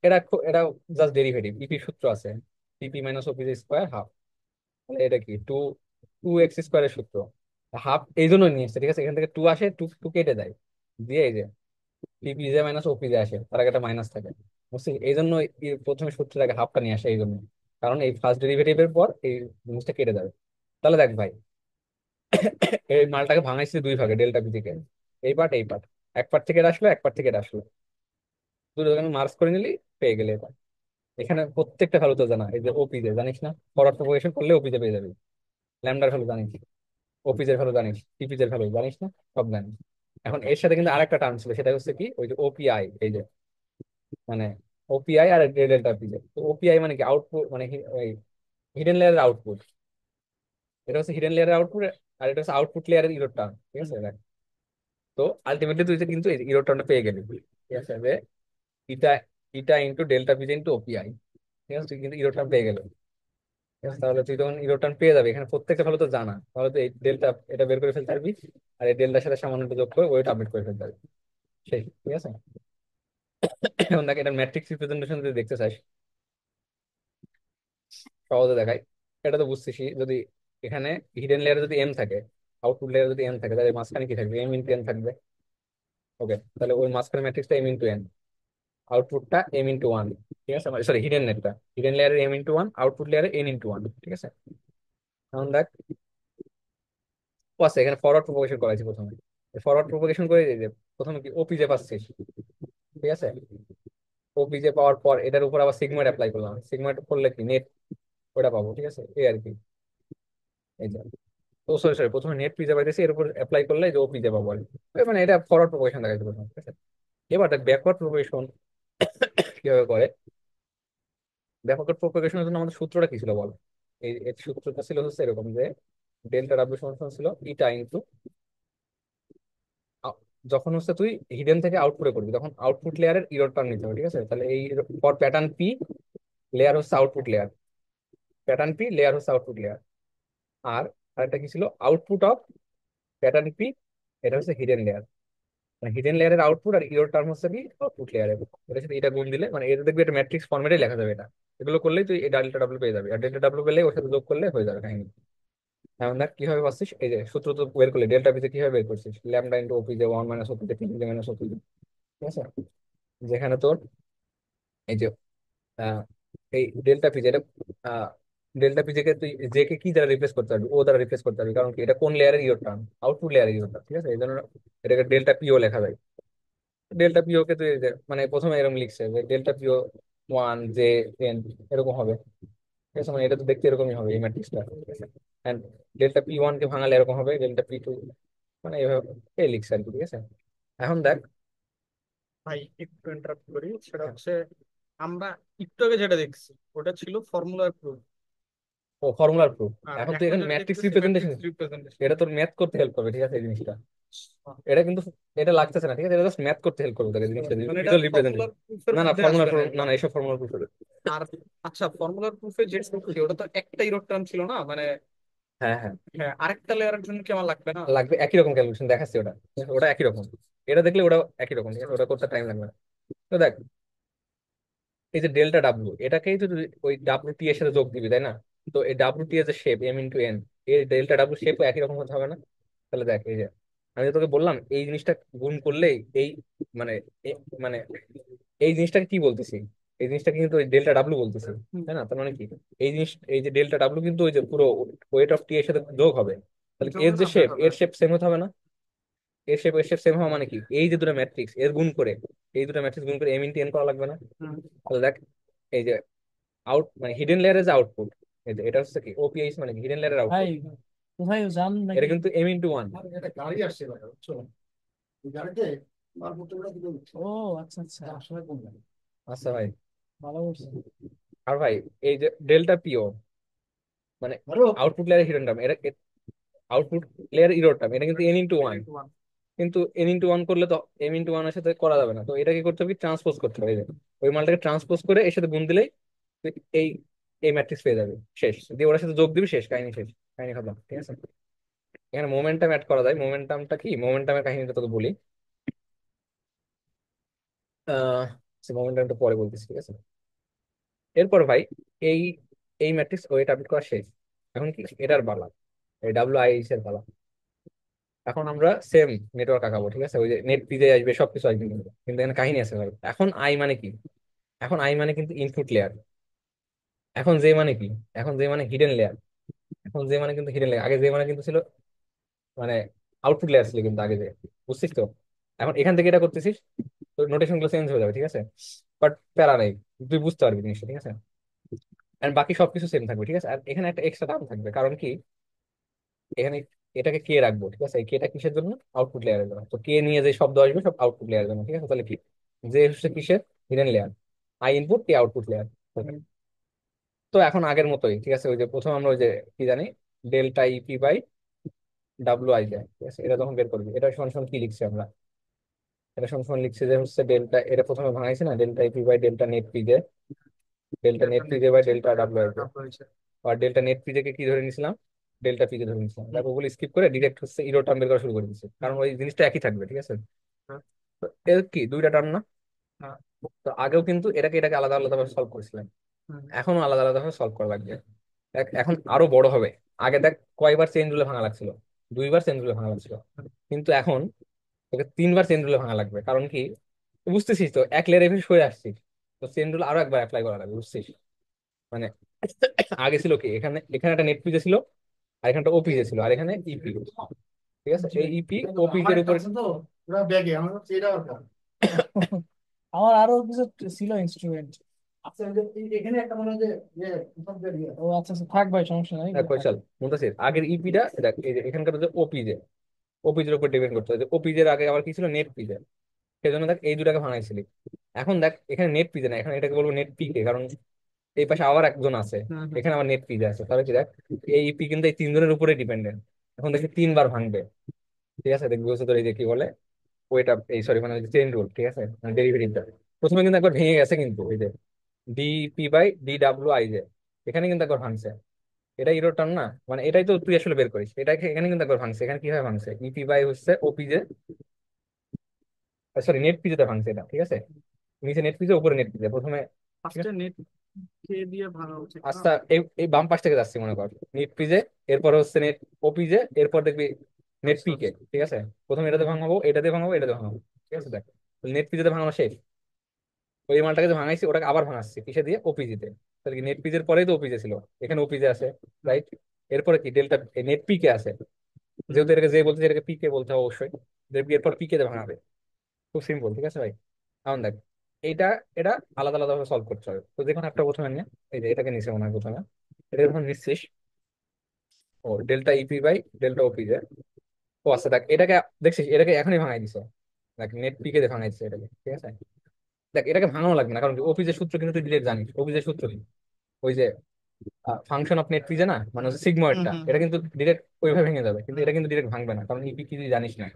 এটা এটা জাস্ট ডেরিভেটিভ, ইপি সূত্র আছে, EP minus OP square half, তাহলে এটা কি 2x স্কোয়ারের সূত্র। হাফ এই জন্য নিয়ে এসছে, ঠিক আছে? এখান থেকে টু আসে, টু টু কেটে দেয়, দিয়ে এই যে পিপিজে মাইনাস ওপিজে আসে, তার আগে একটা মাইনাস থাকে, বুঝছিস? এই জন্য প্রথমে সূত্রের আগে হাফটা নিয়ে আসে, এই জন্য। কারণ এই ফার্স্ট ডেরিভেটিভের পর এই জিনিসটা কেটে যাবে। তাহলে দেখ ভাই, এই মালটাকে ভাঙাইছি দুই ভাগে, ডেল্টা পি থেকে। এই পার্ট এই পার্ট, এক পার্ট থেকে এটা আসলো, এক পার্ট থেকে এটা আসলো, দুটো মার্কস করে নিলি, পেয়ে গেলে এবার। এখানে প্রত্যেকটা ভ্যালু তো জানা, এই যে ওপিজে জানিস না, ফরওয়ার্ড প্রপোগেশন করলে ওপিজে পেয়ে যাবি। ল্যামডার ভ্যালু জানিস, ওপিজের ভ্যালু জানিস, টিপিজের ভ্যালু জানিস না, সব জানিস। এখন এর সাথে কিন্তু আরেকটা টার্ম ছিল, সেটা হচ্ছে কি, ওই যে ওপিআই, এই যে মানে ওপিআই আর ডেল্টা পিজে। তো ওপিআই মানে কি, আউটপুট মানে ওই হিডেন লেয়ারের আউটপুট। এটা হচ্ছে হিডেন লেয়ারের আউটপুট, আর এটা হচ্ছে আউটপুট লেয়ারের ইরোর টার্ম, ঠিক আছে দেখ। তো আলটিমেটলি তুই কিন্তু ইরোর টার্মটা পেয়ে গেলি, ঠিক আছে? যে ইটা ইটা ইন্টু ডেল্টা পিজে ইন্টু ওপিআই, ঠিক আছে? তুই কিন্তু ইরোর টার্ম পেয়ে গেল, ঠিক আছে? তাহলে তুই তখন ইরোর টার্ম পেয়ে যাবে, এখানে প্রত্যেকটা ভালো তো জানা, তাহলে তো এই ডেল্টা এটা বের করে ফেলতে পারবি, আর এই ডেল্টার সাথে সামান্য একটু যোগ করে ওইটা আপডেট করে ফেলতে পারবি, সেই, ঠিক আছে? এখন দেখ, এটা ম্যাট্রিক্স রিপ্রেজেন্টেশন যদি দেখতে চাস, সহজে দেখাই। এটা তো বুঝতেছি, যদি এখানে হিডেন লেয়ারে যদি এম থাকে, আউটপুট লেয়ারে যদি এম থাকে, তাহলে মাঝখানে কি থাকবে? এম ইন্টু এন থাকবে। ওকে, তাহলে ওই মাঝখানে ম্যাট্রিক্সটা এম ইন্টু এন, আউটপুটটা এম ইন্টু ওয়ান, ঠিক আছে? সরি, হিডেন নেটটা, হিডেন লেয়ারে এম ইন্টু ওয়ান, আউটপুট লেয়ারে এন ইন্টু ওয়ান, ঠিক আছে? এখন দেখ, ও আছে এখানে ফরওয়ার্ড প্রপোগেশন করাইছি প্রথমে। ফরওয়ার্ড প্রপোগেশন করে এই যে প্রথমে কি ওপিজে পাচ্ছিস, ঠিক আছে? ওপিজে পাওয়ার পর এটার উপর আবার সিগময়েড অ্যাপ্লাই করলাম, সিগময়েড করলে কি নেট ওটা পাবো, ঠিক আছে? এই আর কি, এই যে, ও সরি সরি, প্রথমে নেট পিজে পাইতেছি, এর উপর অ্যাপ্লাই করলে এই যে ও পিজে পাবো আর কি। মানে এটা ফরওয়ার্ড প্রপোগেশন দেখাইতে প্রথমে, ঠিক আছে? এবার দেখ ব্যাকওয়ার্ড প্রপোগেশন কিভাবে করে। ব্যাকওয়ার্ড প্রপোগেশনের জন্য আমাদের সূত্রটা কি ছিল বল? এই এর সূত্রটা ছিল হচ্ছে এরকম যে ডেল্টা ডাব্লিউ সমান ছিল ইটা ইনটু, যখন হচ্ছে তুই হিডেন থেকে আউটপুটে করবি, তখন আউটপুট লেয়ারের ইরর টার্ম নিতে হবে, ঠিক আছে? তাহলে এই ফর প্যাটার্ন পি, লেয়ার হচ্ছে output layer, pattern P layer হচ্ছে আউটপুট লেয়ার। আর আরেকটা কি ছিল, আউটপুট অফ প্যাটার্ন পি, এটা হচ্ছে হিডেন লেয়ার। মানে হিডেন লেয়ারের আউটপুট আর ইরর টার্ম হচ্ছে কি, আউটপুট লেয়ারের। এটার সাথে এটা গুণ দিলে মানে এটা দেখবি, এটা ম্যাট্রিক্স ফর্মেটে লেখা যাবে এটা। এগুলো করলেই তুই এই ডেল্টা ডাব্লিউ পেয়ে যাবে, আর ডেল্টা ডাব্লিউ পেলে ওর সাথে যোগ করলে হয়ে যাবে কাহিনী। এখন দেখ কিভাবে পাচ্ছিস, এই যে সূত্র তো বের করলে, ডেল্টা পিতে কিভাবে বের করছিস, ল্যামডা ইন্টু ওপি যে ওয়ান মাইনাস ওপি যে পি মাইনাস ওপি, ঠিক আছে? যেখানে তোর এই যে আহ, এই ডেল্টা পি যেটা, ডেল্টা পি থেকে তুই জে কে কি দ্বারা রিপ্লেস করতে পারবি, ও দ্বারা রিপ্লেস করতে পারবি, কারণ কি এটা কোন লেয়ারের ইওর টার্ম, আউটপুট লেয়ারের ইওর টার্ম, ঠিক আছে? এই জন্য এটাকে ডেল্টা পিও লেখা যায়। ডেল্টা পিও কে তুই এই যে মানে প্রথমে এরকম লিখছে যে ডেল্টা পিও ওয়ান জে এন, এরকম হবে, ঠিক আছে? মানে এটা তো দেখতে এরকমই হবে এই ম্যাট্রিক্সটা, ঠিক আছে? এন্ড ডেল্টা পি ওয়ান কে ভাঙালে এরকম হবে, ডেল্টা পি টু, মানে এইভাবে এই লিখছে আর কি, ঠিক আছে? এখন দেখ, ভাই একটু ইন্টারাপ্ট করি, সেটা হচ্ছে আমরা একটু আগে যেটা দেখছি ওটা ছিল ফর্মুলার প্রুফ, ও ফর্মুলার প্রুফ। আর এখন তুই এখন এখন যেটা ম্যাট্রিক্স দেখতেছি রিপ্রেজেন্টেশন, ম্যাট্রিক্স রিপ্রেজেন্টেশন। এটা তোর ম্যাথ করতে হেল্প করবে, ঠিক আছে? এই জিনিসটা, এটা কিন্তু এটা লাগতেছে না, ঠিক আছে? এটা জাস্ট ম্যাথ করতে হেল্প করবে তোকে, জিনিসটা মানে এটা ভিজুয়াল রিপ্রেজেন্টেশন। ফর্মুলার প্রুফের না না, মধ্যে ফর্মুলার আসবে না না এটা। না, এসব ফর্মুলার প্রুফ। আর আচ্ছা, ফর্মুলার প্রুফে যে ঢুকছে ওটা তো একটা ইরর টার্ম ছিল না মানে? হ্যাঁ হ্যাঁ, হ্যাঁ, আরেকটা লেয়ারের জন্য কি আমার লাগবে না? লাগবে, একই রকম ক্যালকুলেশন দেখাচ্ছে ওটা, ওটা একই রকম। এটা দেখলে ওটা একই রকম, ঠিক আছে? ওটা করতে টাইম লাগবে না। তো দেখ, এই যে ডেল্টা ডাব্লু, এটাকেই তো তুই ওই ডাব্লু টি এর সাথে যোগ দিবি, তাই না? তো এই ডাব্লু টি এর যে শেপ এম ইন্টু এন, এই ডেল্টা ডাব্লু শেপ একই রকম হতে হবে না? তাহলে দেখ, এই যে আমি যে তোকে বললাম এই জিনিসটা গুণ করলেই এই মানে মানে এই জিনিসটাকে কি বলতেছি, এই জিনিসটাকে কিন্তু ওই ডেল্টা ডাব্লু বলতেছি, তাই না? তার মানে কি, এই জিনিস, এই যে ডেল্টা ডাব্লু কিন্তু ওই যে পুরো ওয়েট অফ টি এর সাথে যোগ হবে, তাহলে এর যে শেপ, এর শেপ সেম হতে হবে না? এর শেপ সেম হওয়া মানে কি, এই যে দুটো ম্যাট্রিক্স এর গুণ করে, এই দুটো ম্যাট্রিক্স গুণ করে এম ইন্টু এন করা লাগবে না? তাহলে দেখ, এই যে আউট মানে হিডেন লেয়ারের যে আউটপুট, এই যে এটা হচ্ছে কি ওপিআইস, মানে হিডেন লেয়ারের ভাই আউটপুট, কোথায় যান এটা নাকি? কিন্তু এম ইন্টু ওয়ান। একটা গাড়ি আসছে ভাই, বুঝছো? এই গাড়িতে মালপত্রগুলো দিতে হচ্ছে। ও আচ্ছা আচ্ছা, আসলে কোন গাড়ি? আচ্ছা ভাই, ভালো করছে। আর ভাই এই যে ডেল্টা পিও মানে ধরো আউটপুট লেয়ারের হিডেন টার্ম, এটা আউটপুট লেয়ার ইরোর টার্ম, এটা কিন্তু এন ইন্টু ওয়ান। কিন্তু এন ইন্টু ওয়ান করলে তো এম ইন্টু ওয়ানের সাথে করা যাবে না, তো এটাকে করতে হবে ট্রান্সপোজ করতে হবে, এই যে ওই মালটাকে ট্রান্সপোজ করে এর সাথে গুণ দিলেই তুই এই এই ম্যাট্রিক্স পেয়ে যাবে, শেষ। দিয়ে ওর সাথে যোগ দিবি, শেষ, কাহিনী শেষ, কাহিনী খতম, ঠিক আছে? এখানে মোমেন্টাম অ্যাড করা যায়, মোমেন্টামটা কি, মোমেন্টামের কাহিনীটা তোকে বলি। আহ মোমেন্টামটা পরে বলতেছি, ঠিক আছে? এরপর ভাই, এই এই ম্যাট্রিক্স ওয়েট আপডেট করা শেষ। এখন কি এটার পালা, এই ডাব্লিউ আই এর পালা। এখন আমরা সেম নেটওয়ার্ক আঁকাবো, ঠিক আছে, ওই যে নেট পিজে আসবে, সবকিছু আসবে, কিন্তু কিন্তু এখানে কাহিনী আছে ভাই। এখন আই মানে কি? এখন আই মানে কিন্তু ইনপুট লেয়ার। এখন যে মানে কি? এখন যে মানে হিডেন লেয়ার। এখন যে মানে কিন্তু হিডেন লেয়ার, আগে যে মানে কিন্তু ছিল মানে আউটপুট লেয়ার ছিল কিন্তু আগে যে, বুঝছিস তো? এখন এখান থেকে এটা করতেছিস, তো নোটেশন গুলো চেঞ্জ হয়ে যাবে, ঠিক আছে, বাট প্যারা নেই, তুই বুঝতে পারবি জিনিসটা, ঠিক আছে। আর বাকি সবকিছু সেম থাকবে, ঠিক আছে। আর এখানে একটা এক্সট্রা টার্ম থাকবে, কারণ কি, এখানে এটাকে কে রাখবো, ঠিক আছে, কে টা কিসের জন্য? আউটপুট লেয়ারের জন্য। তো কে নিয়ে যে শব্দ আসবে সব আউটপুট লেয়ারের জন্য, ঠিক আছে। তাহলে কি, যে হচ্ছে কিসের? Hidden layer. I input, K output layer. তো এখন আগের মতোই, ঠিক আছে, ওই যে প্রথম আমরা ওই যে কি জানি, delta EP by W I যায়, ঠিক আছে। এটা তখন বের করবি, এটা সমান সমান কি লিখছি আমরা? এটা সমান সমান লিখছি যে হচ্ছে ডেল্টা, এটা প্রথমে ভাঙাইছি না, delta EP by delta net PJ, delta net PJ by delta W I. আর ডেল্টা নেট পিজে কে কি ধরে নিছিলাম? ডেল্টা পিজে ধরে নিছিলাম। তারপর ওগুলো স্কিপ করে ডিরেক্ট হচ্ছে ইরো টার্ম বের করা শুরু করে দিচ্ছি, কারণ ওই জিনিসটা একই থাকবে, ঠিক আছে। তো এর কি দুইটা টার্ম না? তো আগেও কিন্তু এটাকে এটাকে আলাদা আলাদা ভাবে সলভ করেছিলাম, এখনো আলাদা আলাদা ভাবে সলভ করা লাগবে। এখন আরো বড় হবে। আগে দেখ কয়বার চেইন রুলে ভাঙা লাগছিল? দুইবার চেইন রুলে ভাঙা লাগছিল। কিন্তু এখন তোকে তিনবার চেইন রুলে ভাঙা লাগবে, কারণ কি, তুই বুঝতেছিস তো, এক লেয়ার এভাবে সরে আসছিস, তো চেইন রুল আরো একবার অ্যাপ্লাই করা লাগবে, বুঝছিস? মানে আগে ছিল কি, এখানে এখানে একটা নেট পিজে ছিল, আর এখানে একটা ওপিজে ছিল, আর এখানে ইপি, ঠিক আছে। এই ইপি ওপিজের উপরে আমার আরো কিছু ছিল ইনস্ট্রুমেন্ট। ও আচ্ছা আচ্ছা, থাক ভাই, সমস্যা নাই, এগুলো থাক। কৌশল মুন্তাসির, আগের ইপিটা দেখ, এই যে এখানকার যে ওপিজে, ওপিজের উপর ডিপেন্ড করতে হয়, যে ওপিজের আগে আবার কি ছিল, নেট পিজে। সেই জন্য দেখ এই দুটাকে ভাঙাইছিলি। এখন দেখ এখানে নেট পিজে না, এখানে এটাকে বলবো নেট পিকে, কারণ এই পাশে আবার একজন আছে, এখানে আবার নেট পিজে আছে। তাহলে কি দেখ, এই ইপি কিন্তু এই তিনজনের উপরে ডিপেন্ডেন্ট। এখন দেখি তিনবার ভাঙবে, ঠিক আছে, দেখবি হচ্ছে তোর এই যে কি বলে, ওইটা, এই সরি মানে চেইন রুল, ঠিক আছে, মানে ডেরিভেটিভটা প্রথমে কিন্তু একবার ভেঙে গেছে, কিন্তু ওই যে DP by D W I যে, এখানে কিন্তু একবার ভাঙছে। এটা ইরো টার্ম না, মানে এটাই তো তুই আসলে বের করিস, এটা এখানে কিন্তু একবার ভাঙছে। এখানে কিভাবে ভাঙছে? ইপি বাই হচ্ছে ওপি যে, সরি নেট পিজেতে ভাঙছে এটা, ঠিক আছে। নিচে নেট পিজে, উপরে নেট পিজে প্রথমে, ঠিক আছে? আচ্ছা, এই এই বাম পাশ থেকে যাচ্ছি মনে কর, নেট পিজে, এরপর হচ্ছে নেট ওপিজে, এরপর দেখবি নেট পিকে, ঠিক আছে। প্রথমে এটাতে ভাঙাবো, এটাতে ভাঙাবো, এটাতে ভাঙাবো, ঠিক আছে। দেখ নেট পিজেতে ভাঙানো শেষ, ওই মালটাকে যে ভাঙাইছি ওটাকে আবার ভাঙাচ্ছি কিসে দিয়ে? ওপিজিতে। তাহলে কি নেট পিজের পরেই তো ওপিজে ছিল, এখানে ওপিজে আছে, রাইট। এরপরে কি ডেল্টা নেট পিকে আছে, যেহেতু এটাকে যে বলতে এটাকে পিকে বলতে হবে অবশ্যই, দেখবি এরপর পিকে তে ভাঙাবে। খুব সিম্পল, ঠিক আছে ভাই। এখন দেখ এইটা, এটা আলাদা আলাদা ভাবে সলভ করতে হবে। তো দেখুন একটা প্রথমে নিয়ে, এই যে এটাকে নিচে মনে হয় প্রথমে, এটা যখন নিচ্ছিস, ও delta EP by delta OP যে, ও আচ্ছা দেখ এটাকে, দেখছিস এটাকে এখনই ভাঙাই দিছে, দেখ নেট পিকে দিয়ে ভাঙাই দিছে এটাকে, ঠিক আছে। দেখ এটাকে ভাঙানো লাগবে না, কারণ অফিসের সূত্র কিন্তু তুই ডিরেক্ট জানিস, অফিসের সূত্র কি, ওই যে ফাংশন অফ নেট পিজে না, মানে হচ্ছে সিগময়েডটা, এটা কিন্তু ডিরেক্ট ওইভাবে ভেঙে যাবে, কিন্তু এটা কিন্তু ডিরেক্ট ভাঙবে না, কারণ ইপি কি তুই জানিস না,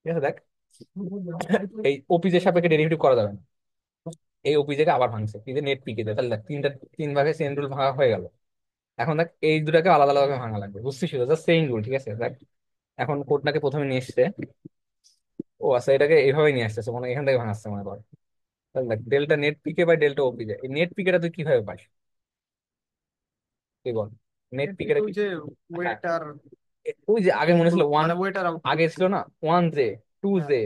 ঠিক আছে। দেখ এই ওপিজের সাপেক্ষে ডেরিভেটিভ করা যাবে না, এই ওপিজে কে আবার ভাঙছে কি যে নেট পিকে দেয়, তাহলে দেখ তিনটা, তিন ভাগে চেইন রুল ভাঙা হয়ে গেল। এখন দেখ এই দুটাকে আলাদা আলাদা ভাবে ভাঙা লাগবে, বুঝছিস তো, জাস্ট চেইন রুল, ঠিক আছে। দেখ এখন কোডটাকে প্রথমে নিয়ে এসছে, ও আচ্ছা এটাকে এইভাবে নিয়ে আসতেছে, মনে হয় এখান থেকে ভাঙাচ্ছে মনে কর। তাহলে দেখ delta net PK by delta OPJ, এই নেট পিকেটা তুই কিভাবে পাস, তুই বল। নেট পিকেটা কি? ওই যে আগে মনে ছিল ওয়ান, আগে ছিল না one J, two J,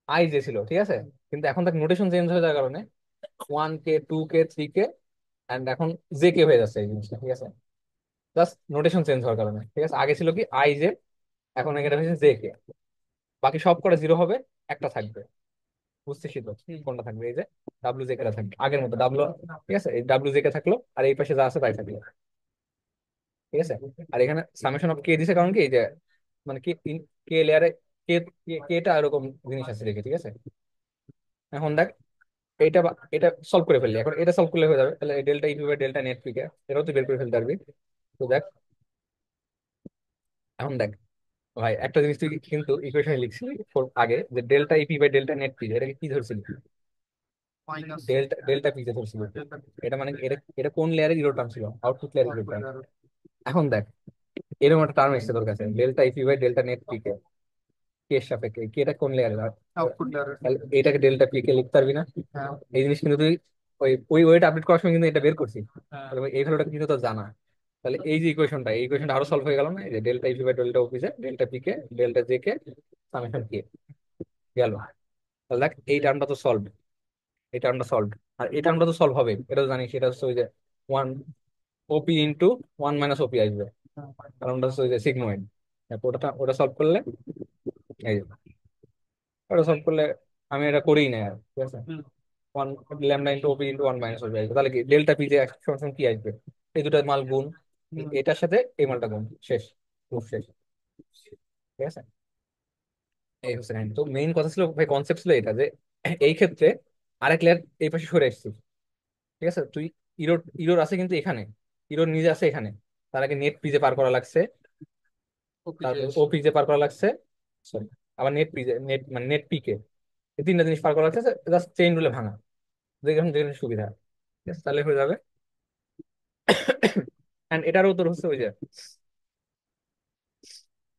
I J ছিল, ঠিক আছে। কিন্তু এখন দেখ নোটেশন চেঞ্জ হয়ে যাওয়ার কারণে one K, two K, three K, and এখন জে কে হয়ে যাচ্ছে এই জিনিসটা, ঠিক আছে। জাস্ট নোটেশন চেঞ্জ হওয়ার কারণে, ঠিক আছে। আগে ছিল কি আই জে, এখন এটা হয়েছে জে কে। বাকি সব কটা জিরো হবে, একটা থাকবে, বুঝতেছি তো কোনটা থাকবে? এই যে ডাব্লিউ জে কে থাকবে আগের মতো ডাব্লিউ, ঠিক আছে, এই ডাব্লিউ জে কে থাকলো, আর এই পাশে যা আছে তাই থাকলো, ঠিক আছে। আর এখানে সামেশন অফ কে দিছে, কারণ কি এই যে মানে কে, কে লেয়ারে কে, কেটা এরকম জিনিস আছে দেখে, ঠিক আছে। এখন দেখ এটা এটা সলভ করে ফেললি, এখন এটা সলভ করলে হয়ে যাবে। তাহলে delta EP by delta net PK এটাও তুই বের করে ফেলতে পারবি। তো দেখ এখন দেখ ভাই, একটা জিনিস তুই কিন্তু ইকুয়েশনে লিখছিলি আগে, যে delta EP by delta net P, এটাকে কি ধরছিলি? ডেল্টা ডেল্টা পিতে ধরছিলি। এটা মানে এটা এটা কোন লেয়ারে জিরো টার্ম ছিল? আউটপুট লেয়ারে জিরো টার্ম। এখন দেখ এরকম একটা টার্ম এসেছে তোর কাছে, delta EP by delta net P K, K এর সাপেক্ষে, কি এটা কোন লেয়ারে? তাহলে এটাকে ডেল্টা পি কে লিখতে পারবি না? এই জিনিস কিন্তু তুই ওই ওই ওয়েট আপডেট করার সময় কিন্তু এটা বের করছিস, তাহলে এই ভ্যালুটা কিন্তু তোর জানা। তাহলে এই যে ইকুয়েশনটা, এই ইকুয়েশনটা আরো সলভ হয়ে গেল না? এই যে delta EP by delta OP, delta P K delta J K summation কে গেল। তাহলে দেখ এই টার্মটা তো সলভ, এই টার্মটা সলভ। আর এই টার্মটা তো সলভ হবে, এটা তো জানি। সেটা হচ্ছে ওই যে ওয়ান ওপি ইন্টু ওয়ান মাইনাস ওপি আসবে, কারণটা হচ্ছে ওই যে সিগময়েড। ওটা ওটা সলভ করলে, এই যে ওটা সলভ করলে, আমি এটা করিই না আর, ঠিক আছে। ওয়ান ল্যামডা ইন্টু ওপি ইন্টু ওয়ান মাইনাস ওপি আসবে, তাহলে কি ডেল্টা পি যে সমান কি আসবে? এই দুটো মাল গুণ, এটার সাথে এই মালটা গুণ, শেষ, প্রুফ শেষ, ঠিক আছে। এই হচ্ছে কাহিনী। তো মেইন কথা ছিল ভাই, কনসেপ্ট ছিল এটা যে এই ক্ষেত্রে আরেক লেয়ার এই পাশে সরে আসছি, ঠিক আছে। তুই ইরোর ইরোর আছে কিন্তু এখানে, ইরোর নিজে আছে এখানে। তার আগে নেট পিজে পার করা লাগছে, তারপর ও পিজে পার করা লাগছে, সরি, আবার নেট পিজে, নেট মানে নেট পিকে, এই তিনটা জিনিস পার করা লাগছে, জাস্ট চেইন রুলে ভাঙা, যেখানে যেখানে সুবিধা, ঠিক আছে, তাহলে হয়ে যাবে। এন্ড এটারও উত্তর হচ্ছে ওই যে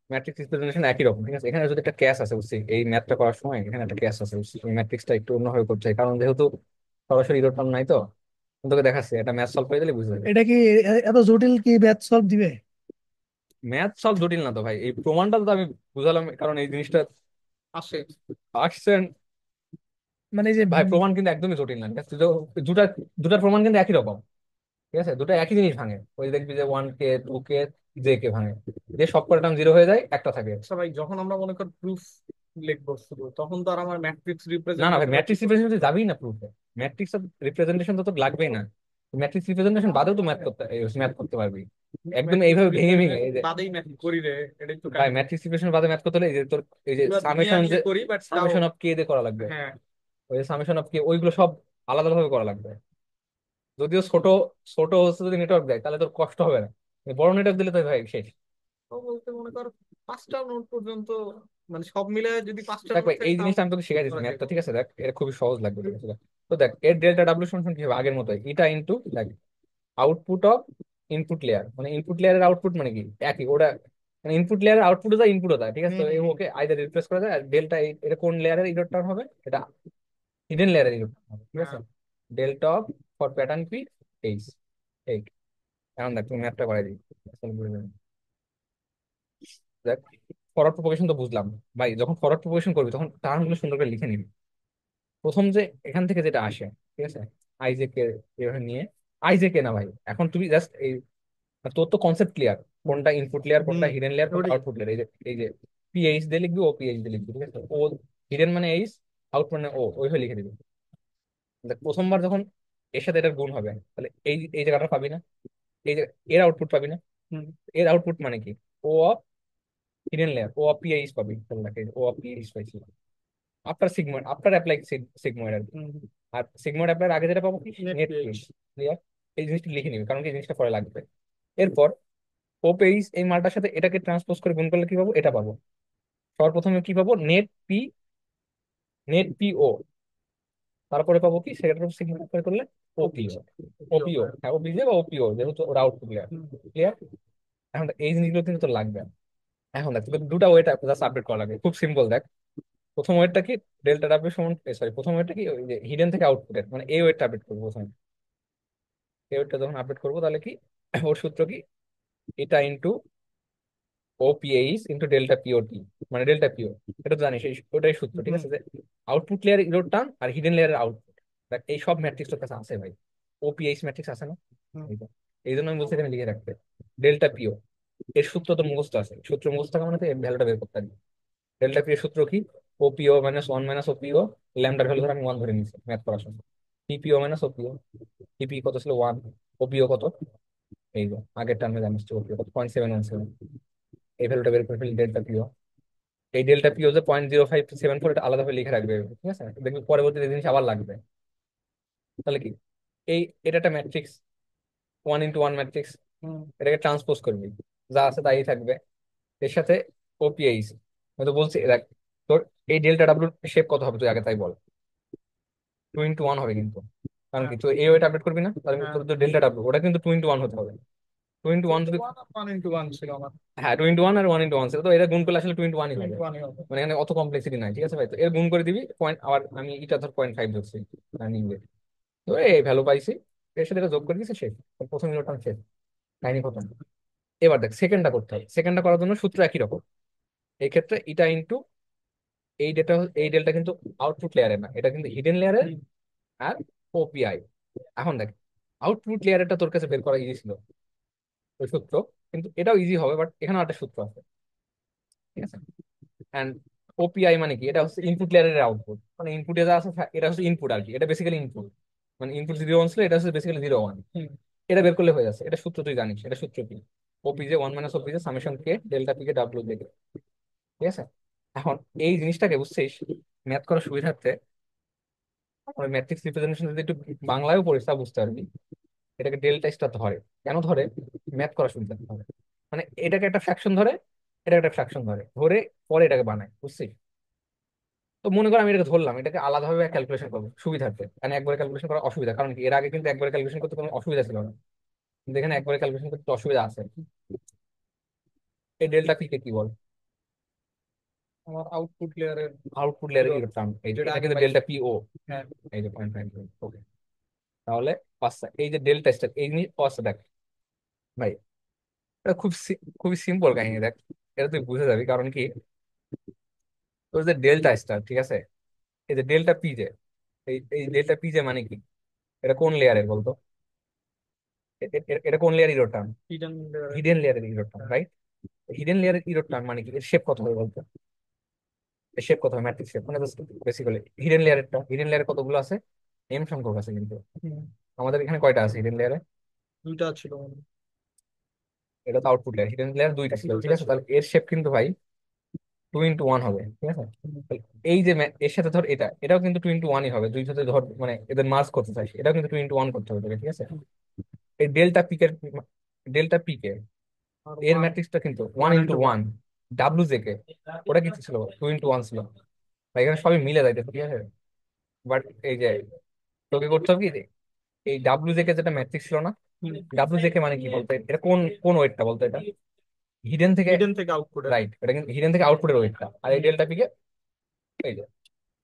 ম্যাট্রিক্স রিপ্রেজেন্টেশন একই রকম, ঠিক আছে। এখানে যদি একটা ক্যাশ আছে বুঝছি, এই ম্যাথটা করার সময় এখানে একটা ক্যাশ আছে বুঝছি, এই ম্যাট্রিক্সটা একটু অন্যভাবে করতে হয়, কারণ যেহেতু সরাসরি ইরোর টার্ম নাই তো। আমি তোকে দেখাচ্ছি, এটা ম্যাথ সলভ করে দিলে বুঝতে যাবে। এটা কি এত জটিল কি ম্যাথ সলভ দিবে? ম্যাথ সলভ জটিল না তো ভাই, এই প্রমাণটা তো আমি বুঝালাম, কারণ এই জিনিসটা আসে আসছে। মানে এই যে ভাই প্রমাণ কিন্তু একদমই জটিল না, ঠিক আছে। তো দুটা দুটার প্রমাণ কিন্তু একই রকম, ঠিক আছে। দুটো একই জিনিস ভাঙে, ওই দেখবি যে one K two K J K ভাঙে, যে সব কটা টার্ম জিরো হয়ে যায়, একটা থাকে। আচ্ছা ভাই, যখন আমরা মনে কর প্রুফ লিখবো শুধু, তখন তো আর আমার ম্যাট্রিক্স না রিপ্রেজেন্ট না ভাই, করতে পারছি। ম্যাট্রিক্স রিপ্রেজেন্টেশন যাবেই না প্রুফে। ম্যাট্রিক্স রিপ্রেজেন্টেশন তো তোর লাগবেই না, ম্যাট্রিক্স রিপ্রেজেন্টেশন বাদেও তো ম্যাথ করতে পারবি, একদম ম্যাট্রিক্স এইভাবে ভেঙে ভেঙে। এই রিপ্রেজেন্ট যে বাদেই ম্যাথ করি রে, এটাই তো ভাই কাহিনী। ম্যাট্রিক্স রিপ্রেজেন্টেশন বাদে ম্যাথ করতে হলে এই যে তোর এই যে পুরো দুনিয়া সামেশন, যে নিয়ে করি, বাট তাও। সামেশন অফ কে দিয়ে করা লাগবে, হ্যাঁ। ওই যে সামেশন অফ কে, ওইগুলো সব আলাদা ভাবে করা লাগবে। যদিও ছোট ছোট হচ্ছে, যদি নেটওয়ার্ক দেয় তাহলে তোর কষ্ট হবে না, বড় নেটওয়ার্ক দিলে তো ভাই শেষ। তো বলতে মনে কর 5টা নোট পর্যন্ত, মানে সব মিলে যদি 5টা দেখ নোট ভাই থাকে এই তাও জিনিসটা আমি তোকে শিখাই দিচ্ছি করা যায়। ম্যাথটা, ঠিক আছে। দেখ এটা খুবই সহজ লাগবে, ঠিক আছে। দেখ, তো দেখ এর ডেল্টা ডাব্লিউ সমান কি হবে, আগের মতোই এটা ইনটু, দেখ আউটপুট অফ ইনপুট লেয়ার, মানে ইনপুট লেয়ারের আউটপুট মানে কি একই ওটা, মানে ইনপুট লেয়ারের আউটপুট যায়, ইনপুট হয়, ঠিক আছে। হুম তো হুম হুম। ওকে আইদার রিপ্লেস করা যায়। আর ডেল্টা, এটা কোন লেয়ারের ইরোর টার্ম হবে? এটা হিডেন লেয়ারের ইরোর টার্ম হবে, ঠিক আছে। হ্যাঁ। Delta of for pattern P H, এই। এখন দেখ তুমি ম্যাথটা করাই দিই, দেখ ফরওয়ার্ড প্রপোগেশন তো বুঝলাম। ভাই যখন ফরওয়ার্ড প্রপোগেশন করবি তখন টার্ম গুলো সুন্দর করে লিখে নিবি। প্রথম যে এখান থেকে যেটা আসে, ঠিক আছে, আইজে কে এভাবে নিয়ে, আইজে কে না ভাই, এখন তুমি জাস্ট এই, তোর তো কনসেপ্ট ক্লিয়ার, কোনটা ইনপুট লেয়ার, কোনটা হুম। হিডেন লেয়ার, কোনটা ওটাই। Output layer. এই যে পিএইচ দিয়ে লিখবি, ও পিএইচ দিয়ে লিখবি, ঠিক আছে। ও হিডেন মানে এইচ, আউট মানে ও, ওইভাবে লিখে দিবি। দেখ প্রথমবার যখন এর সাথে এটার গুণ হবে, তাহলে এই এই জায়গাটা পাবি না, এই যে এর আউটপুট পাবি না। হুম এর আউটপুট মানে কি, O of hidden layer, O of PH পাবি, তাহলে দেখ ও অফ পিএইচ পাইছি after sigmoid, after apply sigmoid আর কি। হুম। আর সিগময়েড অ্যাপ্লাই আগে যেটা পাবো কি, net net PJ. PJ. Clear? এই জিনিসটা লিখে নিবি, কারণ কি এই জিনিসটা পরে লাগবে। এরপর ও পেজ এই মালটার সাথে এটাকে ট্রান্সপোজ করে গুণ করলে কি পাবো, এটা পাবো। সবার প্রথমে কি পাবো, নেট পি, নেট পি ও, তারপরে পাবো কি, সেটার সিগময়েড অ্যাপ্লাই করলে ওপিও, ওপিও, হ্যাঁ ওপিজে বা ওপিও, যেহেতু ওরা আউটপুট লেয়ার। হুম। ক্লিয়ার? এখন দেখ, এই জিনিসগুলো কিন্তু তো লাগবে। এখন দেখ তোকে দুটা ওয়েট জাস্ট আপডেট করা লাগবে, খুব সিম্পল। দেখ প্রথম ওয়েটটা কি, ডেল্টা ডাব্লিউ সমান, সরি প্রথম ওয়েটটা কি, ওই যে হিডেন থেকে আউটপুটের, মানে এই ওয়েটটা আপডেট করবো প্রথমে। এই ওয়েটটা যখন আপডেট করবো তাহলে কি, ওর সূত্র কি, এটা ইন্টু ওপিএইচ ইন্টু ডেল্টা পিওটি, মানে ডেল্টা পিও, এটা তো জানিস, ওটাই সূত্র, ঠিক হুম আছে। যে আউটপুট লেয়ার ইরোর টার্ম আর হিডেন লেয়ারের আউটপুট, দেখ এই সব ম্যাট্রিক্স তোর কাছে আছে ভাই, ওপিএইচ ম্যাট্রিক্স আছে না? হুম। এই তো, এই জন্য আমি বলছি এখানে লিখে রাখতে। ডেল্টা পিও এর সূত্র তো মুখস্থ আছে, সূত্র মুখস্থ থাকা মানে তো এর ভ্যালুটা বের করতে পারবি। ডেল্টা পি এর সূত্র কি, ওপিও মাইনাস ওয়ান মাইনাস ওপিও, ল্যামডার ভ্যালু ধরে আমি ওয়ান ধরে নিচ্ছি ম্যাথ করার সময়, টিপিও মাইনাস ওপিও, টিপি কত ছিল ওয়ান, ওপিও কত, এই যে আগের টার্মে জানিস ওপিও কত, 0.717, এই ভ্যালুটা বের করে ফেলি ডেল্টা পিও। এই ডেল্টা পিও যে 0.0574, এটা আলাদা করে লিখে রাখবে, ঠিক আছে। দেখবি পরবর্তীতে জিনিস আবার লাগবে। তাহলে কি, এই এটা একটা matrix, one into one matrix, hmm. এটাকে ট্রান্সপোজ করবি, যা আছে তাই থাকবে। এর সাথে ওপিআইস, আমি তো বলছি দেখ, তোর এই ডেল্টা ডাব্লুর শেপ কত হবে তুই আগে তাই বল। 2 ইন্টু 1 হবে কিন্তু, কারণ হ্যাঁ। কি তুই এই ওয়েটা আপডেট করবি না, তাহলে হ্যাঁ। তোর যে ডেল্টা ডাব্লু ওটা কিন্তু 2 ইন্টু 1 হতে হবে। 2 ইন্টু 1 যদি, 1 1 ছিল আমার। হ্যাঁ 2 ইন্টু 1 আর 1 ইন্টু 1 ছিল, তো এটা গুণ করলে আসলে 2 ইন্টু 1ই হবে। 1 হবে। মানে এখানে অত কমপ্লেক্সিটি নাই, ঠিক আছে ভাই। তো এর গুণ করে দিবি পয়েন্ট, আবার আমি এটা ধর 0.5 ধরছি রানিং, তো এই ভ্যালু পাইছি, এর সাথে এটা যোগ করে দিয়েছে শেষ, প্রথম ইকুয়েশন শেষ। কাহিনী খতম। এবার দেখ সেকেন্ডটা করতে হবে, সেকেন্ডটা করার জন্য সূত্র একই রকম। এই ক্ষেত্রে ইটা ইন্টু এই ডেটা, এই ডেলটা কিন্তু আউটপুট লেয়ারে না, এটা কিন্তু হিডেন লেয়ারে আর ওপিআই। এখন দেখ আউটপুট লেয়ারটা তোর কাছে বের করা ইজি ছিল ওই সূত্র, কিন্তু এটাও ইজি হবে, বাট এখানে একটা সূত্র আছে, ঠিক আছে। অ্যান্ড ওপিআই মানে কি, এটা হচ্ছে ইনপুট লেয়ারের আউটপুট, মানে ইনপুটে যা আছে এটা হচ্ছে ইনপুট আর কি, এটা বেসিক্যালি ইনপুট। মানে ইনপুট 0 1 ছিল, এটা হচ্ছে বেসিক্যালি 0 1। এটা বের করলে হয়ে যাচ্ছে, এটা সূত্র তুই জানিস, এটা সূত্র কি, ওপিজে 1 মাইনাস ওপিজে সামেশন কে ডেল্টা পি কে ডাব্লিউ দেখে, ঠিক আছে। এখন এই জিনিসটাকে বুঝছিস, ম্যাথ করার সুবিধার্থে ওই ম্যাট্রিক্স রিপ্রেজেন্টেশন যদি একটু বাংলায়ও পড়িস তা বুঝতে পারবি। এটাকে ডেল্টা স্টার ধরে, কেন ধরে, ম্যাথ করার সুবিধা ধরে। মানে এটাকে একটা ফ্র্যাকশন ধরে, এটা একটা ফ্র্যাকশন ধরে ধরে, পরে এটাকে বানায়, বুঝছিস। তো মনে কর আমি এটাকে ধরলাম, এটাকে আলাদাভাবে ক্যালকুলেশন করবো সুবিধার্থে, কারণ একবারে ক্যালকুলেশন করা অসুবিধা, কারণ কি এর আগে কিন্তু একবারে ক্যালকুলেশন করতে কোনো অসুবিধা ছিল না, কিন্তু এখানে একবারে ক্যালকুলেশন করতে অসুবিধা আছে। এই ডেল্টা পি কে কি বল? আমার আউটপুট লেয়ারের আউটপুট লেয়ারে কি করতাম, এই যে যেটা এটা আগে কিন্তু পাইছি। ডেল্টা পি ও, হ্যাঁ। এই যে 0.5। ওকে, তাহলে পাঁচটা এই যে ডেল্টা স্টার এই জিনিস পাঁচটা দেখ ভাই, এটা খুবই সিম্পল কাহিনী দেখ, এটা তুই বুঝে যাবি। কারণ কি, তোর যে ডেল্টা স্টার, ঠিক আছে, এই যে ডেল্টা পি যে, এই এই ডেল্টা পি যে মানে কি, এটা কোন লেয়ারের বলতো? এটা কোন লেয়ার ইরোর টার্ম? হিডেন লেয়ারের। হিডেন লেয়ারের ইরোর টার্ম, রাইট। হিডেন লেয়ারের ইরোর টার্ম মানে কি, এর শেপ কত হবে বলতো? এর শেপ কত হবে, ম্যাট্রিক্স শেপ মানে বেসিক্যালি হিডেন লেয়ারেরটা, হিডেন লেয়ারে কতগুলো আছে, এম সংখ্যক আছে কিন্তু। আমাদের এখানে কয়টা আছে হিডেন লেয়ারে? দুইটা ছিল মনে হয়। এটা তো আউটপুট লেয়ার, হিডেন লেয়ার দুইটা ছিল, ঠিক দুইটা আছে। ছিল। তাহলে এর শেপ কিন্তু ভাই 2 into 1 হবে, ঠিক আছে। তাহলে এই যে এর সাথে ধর এটা, এটাও কিন্তু 2 into 1ই হবে, দুই সাথে ধর মানে এদের মার্জ করতে চাইছি, এটাও কিন্তু 2 into 1 করতে হবে তোকে, ঠিক আছে। এই ডেল্টা পিকের আর এর ওয়ান ম্যাট্রিক্সটা কিন্তু one one into into one one W J K, ওটা কিন্তু ছিল 2 into 1 ছিল। তাই এখানে সবই মিলে যাইতেছে, ঠিক আছে। বাট এই যে তোকে করতে হবে কি যে, এই ডাব্লু জে কে যেটা ম্যাট্রিক্স ছিল না, ডাব্লু জে কে মানে কি বলতো, এটা কোন কোন ওয়েটটা বলতো, এটা হিডেন থেকে, হিডেন থেকে আউটপুটের। রাইট, এটা কিন্তু হিডেন থেকে আউটপুটের ওয়েটটা, আর এই ডেল্টা পিকে এই যে,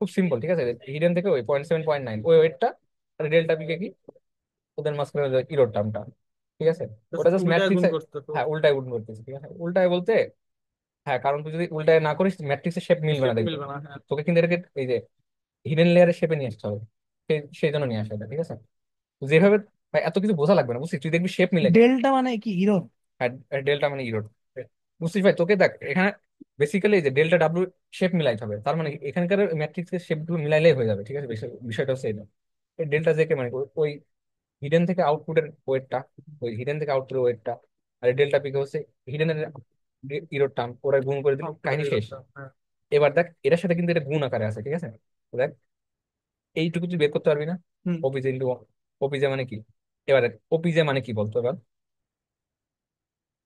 খুব সিম্পল, ঠিক আছে। হিডেন থেকে ওই 0.7 0.9 ওই ওয়েটটা, আর ডেল্টা পিকে কি, ওদের মাঝখানে ইরোর টার্মটা, ঠিক আছে। ওটা জাস্ট উল্টায় ম্যাট্রিক্স, গুণ করতে তো। হ্যাঁ উল্টায় গুণ করতেছি, ঠিক আছে। উল্টায় বলতে হ্যাঁ, কারণ তুই যদি উল্টায় না করিস ম্যাট্রিক্সের শেপ মিলবে না শেপ দেখবে। মিলবে না, হ্যাঁ। তোকে কিন্তু এটাকে এই যে হিডেন লেয়ারের শেপে নিয়ে আসতে হবে, সেই জন্য নিয়ে আসা এটা, ঠিক আছে। তো যেভাবে, ভাই এত কিছু বোঝা লাগবে না, বুঝছিস, তুই দেখবি শেপ মিলে যায়। ডেল্টা মানে কি হিরো? আর ডেল্টা মানে ইরোড, বুঝছিস ভাই। তোকে দেখ এখানে বেসিক্যালি যে ডেল্টা ডাব্লিউ শেপ মিলাইতে হবে, তার মানে এখানকার ম্যাট্রিক্সের শেপ গুলো মিলাইলেই হয়ে যাবে, ঠিক আছে। বিষয়টা হচ্ছে এটা। এই ডেল্টা জে কে মানে ওই হিডেন থেকে আউটপুটের ওয়েটটা, ওই হিডেন থেকে আউটপুটের ওয়েটটা, আর ডেল্টা পিকে হচ্ছে হিডেনের ইরোর টার্ম, ওরা গুণ করে দিল, আউটপুটের কাহিনী শেষ। এররটা, হ্যাঁ। এবার দেখ এটার সাথে কিন্তু এটা গুণ আকারে আছে, ঠিক আছে। দেখ এইটুকু তুই বের করতে পারবি না, হুম। ওপিজে ইন্টু ওপিজে মানে কি, এবার ওপিজে মানে কি বলতো এবার,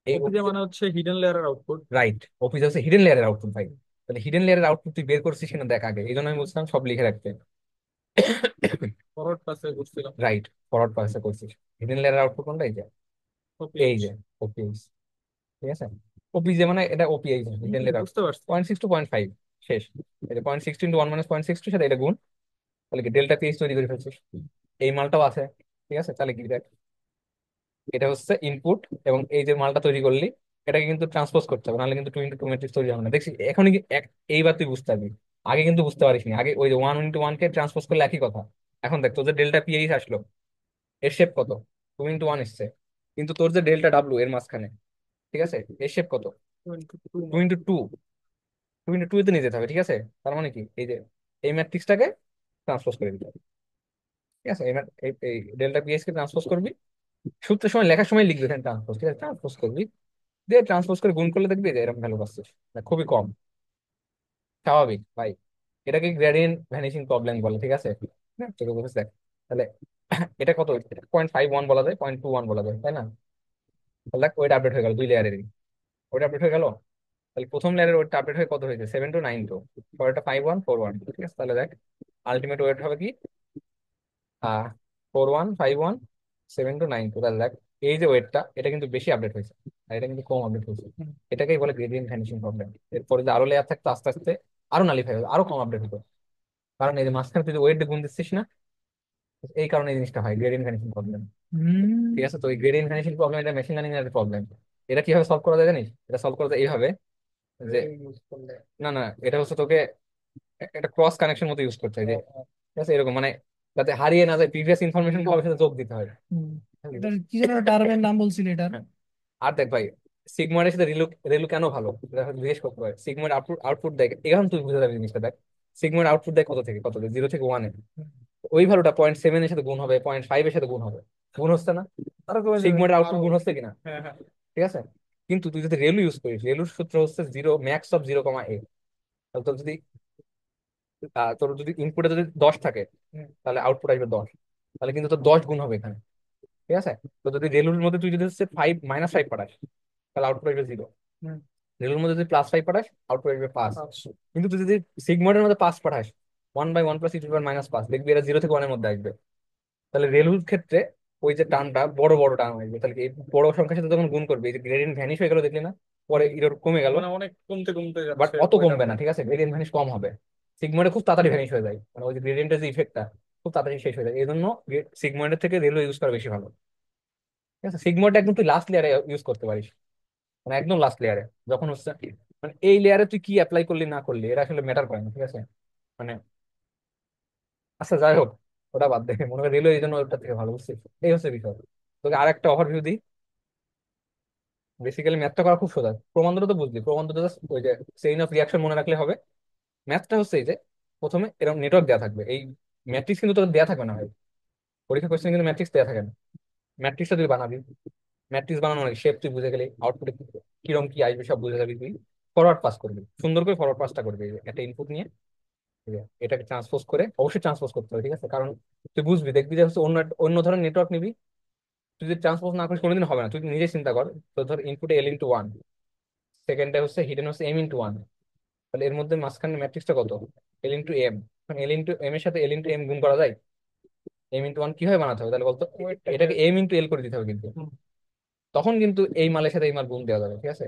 এই ওপিজে মানে হচ্ছে হিডেন লেয়ারের আউটপুট। রাইট, ওপিজে হচ্ছে হিডেন লেয়ারের আউটপুট ভাই। তাহলে হিডেন লেয়ারের আউটপুট তুই বের করছিস কিনা দেখ আগে, এই জন্য আমি বলছিলাম সব লিখে রাখতে। ফরওয়ার্ড পাসে বুঝছিলাম। রাইট, ফরওয়ার্ড পাসে করছিস। হিডেন লেয়ারের আউটপুট কোনটা, এই যে, এই ওপিএইচ। যে ওপিএইচ, ঠিক আছে। ওপিজে মানে এটা ওপিএইচ হিডেন লেয়ার, বুঝতে পারছি। 0.6 to 0.5 শেষ। এই যে 0.6 into 1 মাইনাস 0.62 সাথে এটা গুণ, তাহলে কি ডেল্টা পিএইচ তৈরি করে ফেলছিস। এই মালটাও আছে, ঠিক আছে। তাহলে কি দেখ, এটা হচ্ছে ইনপুট, এবং এই যে মালটা তৈরি করলি এটাকে কিন্তু ট্রান্সপোজ করতে হবে, নাহলে কিন্তু 2 into 2 ম্যাট্রিক্স তৈরি হবে না, দেখছি এখনই এইবার তুই বুঝতে পারবি। আগে কিন্তু বুঝতে পারিস নি, আগে ওই যে 1 into 1 কে ট্রান্সপোজ করলে একই কথা। এখন দেখ তোর যে ডেল্টা পিএইচ আসলো, এর শেপ কত, 2 into 1 এসছে, কিন্তু তোর যে ডেল্টা ডাব্লু এর মাঝখানে, ঠিক আছে, এর শেপ কত, 2 into 2 two into two 2 into 2 তে নিয়ে যেতে হবে, ঠিক আছে। তার মানে কি, এই যে এই ম্যাট্রিক্সটাকে ট্রান্সপোজ করে দিতে হবে, ঠিক আছে। এই ডেল্টা পিএইচ কে ট্রান্সপোজ করবি, সূত্রের সময় লেখার সময় লিখবি এখানে ট্রান্সপোজ, ঠিক আছে, ট্রান্সপোজ করবি, দিয়ে ট্রান্সপোজ করে গুণ করলে দেখবি যে এরকম ভ্যালু পাচ্ছিস, না, খুবই কম, স্বাভাবিক ভাই। এটাকে গ্রেডিয়েন্ট ভ্যানিশিং প্রবলেম বলে, ঠিক আছে। হ্যাঁ, তোকে বুঝে দেখ তাহলে এটা কত, 0.51 বলা যায়, 0.21 বলা যায়, তাই না। তাহলে দেখ ওইটা আপডেট হয়ে গেল, দুই লেয়ারেরই ওইটা আপডেট হয়ে গেল। তাহলে প্রথম লেয়ারের ওয়েটটা আপডেট হয়ে কত হয়েছে, 7 to 9 পরেরটা 5 1 4 1, ঠিক আছে। তাহলে দেখ আলটিমেট ওয়েট হবে কি, 4 1 5 1 7 to 9 তাহলে দেখ এই যে ওয়েটটা, এটা কিন্তু বেশি আপডেট হয়েছে, আর এটা কিন্তু কম আপডেট হয়েছে। এটাকেই বলে গ্রেডিয়েন্ট ভ্যানিশিং প্রবলেম। এরপরে যে আরো লেয়ার থাকতো আস্তে আস্তে আরো নালিফাই হবে, আরো কম আপডেট হতো, কারণ এই যে মাঝখানে তুই যে ওয়েট গুণ দিচ্ছিস না, এই কারণে এই জিনিসটা হয় গ্রেডিয়েন্ট ভ্যানিশিং প্রবলেম। হুম। ঠিক আছে, তো এই গ্রেডিয়েন্ট ভ্যানিশিং প্রবলেম এটা মেশিন লার্নিং এর প্রবলেম। এটা কিভাবে সলভ করা যায় জানিস? এটা সলভ করা যায় এইভাবে যে, না না, এটা হচ্ছে তোকে একটা ক্রস কানেকশন মতো ইউজ করতে হয় যে, ঠিক আছে, এরকম মানে যাতে হারিয়ে না যায়, প্রিভিয়াস ইনফরমেশন সবার সাথে যোগ দিতে হয়। হুম। এটার কি যেন টার্মের নাম বলছিল এটার? হ্যাঁ। আর দেখ ভাই, সিগমারের সাথে রেলু রেলু কেন ভালো এটা হয়তো জিজ্ঞেস করতে পারে। সিগমার আউটপুট আউটপুট দেয়, এখন তুই বুঝে যাবি জিনিসটা। দেখ, সিগমার আউটপুট দেয় কত থেকে কত, 0 থেকে 1-এ। ওই ভ্যালুটা 0.7 এর সাথে গুণ হবে, 0.5 এর সাথে গুণ হবে। গুণ হচ্ছে না? আরো কমে যাবে। সিগমার আউটপুট আরো। গুণ হচ্ছে কিনা? হ্যাঁ, হ্যাঁ। ঠিক আছে। কিন্তু তুই যদি রেলু ইউজ করিস, রেলুর সূত্র হচ্ছে 0 ম্যাক্স অফ 0, তাহলে তোর যদি ইনপুটে যদি 10 থাকে, তাহলে আউটপুট আসবে 10। তাহলে কিন্তু তোর 10 গুণ হবে এখানে। ঠিক আছে। তো যদি রেলুর মধ্যে তুই যদি হচ্ছে -5 পাঠাস, তাহলে আউটপুট আসবে 0। হুম। রেলুর মধ্যে যদি +5 পাঠাস, আউটপুট আসবে 5। আচ্ছা। কিন্তু তুই যদি সিগময়েডের মধ্যে 5 পাঠাস, 1/1 + e⁻৫, দেখবি এরা 0 থেকে 1-এর মধ্যে আসবে। তাহলে রেলুর ক্ষেত্রে ওই যে টার্মটা বড় বড় টার্ম আসবে, তাহলে এই বড় সংখ্যার সাথে যখন গুণ করবে, এই যে গ্রেডিয়েন্ট ভ্যানিশ হয়ে গেল দেখলি না, পরে এরর কমে গেল। মানে অনেক কমতে কমতে বাট যাচ্ছে অত ওইটার কমবে না, মধ্যে। ঠিক আছে, গ্রেডিয়েন্ট ভ্যানিশ কম হবে। সিগময়েডে খুব তাড়াতাড়ি ভ্যানিশ হয়ে যায়, মানে ওই যে গ্রেডিয়েন্টের যে ইফেক্টটা খুব তাড়াতাড়ি শেষ হয়ে যায়। এই জন্য সিগময়েডের থেকে রেলও ইউজ করা বেশি ভালো। ঠিক আছে, সিগময়েডটা একদম তুই লাস্ট লেয়ারে ইউজ করতে পারিস, মানে একদম লাস্ট লেয়ারে, যখন হচ্ছে মানে এই লেয়ারে তুই কি অ্যাপ্লাই করলি না করলি এটা আসলে ম্যাটার করে না। ঠিক আছে, মানে আচ্ছা যাই হোক, ওটা বাদ দে, মনে করি রেলওয়ে এই জন্য ওটা থেকে ভালো, বুঝছিস? এই হচ্ছে বিষয়। তোকে আর একটা ওভারভিউ দিই। বেসিক্যালি ম্যাথটা করা খুব সোজা, প্রমাণ দুটো তো বুঝলি, প্রমাণ দুটো just ওই যে চেইন অফ রিয়াকশন মনে রাখলে হবে। ম্যাথটা হচ্ছে এই যে, প্রথমে এরকম নেটওয়ার্ক দেওয়া থাকবে, এই ম্যাট্রিক্স কিন্তু তোকে দেওয়া থাকবে না ভাই, পরীক্ষা কোশ্চেন কিন্তু ম্যাট্রিক্স দেওয়া থাকে না। ম্যাট্রিক্সটা তুই বানাবি, ম্যাট্রিক্স বানানো মানে শেপ তুই বুঝে গেলি, আউটপুটে কিরকম কি আসবে সব বুঝে যাবি তুই। ফরওয়ার্ড পাস করবি, সুন্দর করে ফরওয়ার্ড পাসটা করবি, এই যে একটা ইনপুট নিয়ে, ঠিক আছে, এটাকে ট্রান্সপোজ করে, অবশ্যই ট্রান্সপোজ করতে হবে। ঠিক আছে, কারণ তুই বুঝবি, দেখবি যে হচ্ছে অন্য অন্য ধরনের নেটওয়ার্ক নিবি, তুই যদি ট্রান্সপোজ না করিস কোনোদিন হবে না। তুই নিজে চিন্তা কর, তো ধর ইনপুটে L×1, সেকেন্ডে হচ্ছে হিডেন হচ্ছে M×1, তাহলে এর মধ্যে মাঝখানে ম্যাট্রিক্সটা কত? L×M। L×M এর সাথে L×M গুণ করা যায়? M×1 কিভাবে বানাতে হবে তাহলে বলতো? এটাকে M×L করে দিতে হবে কিন্তু, তখন কিন্তু এই মালের সাথে এই মাল গুণ দেওয়া যাবে। ঠিক আছে,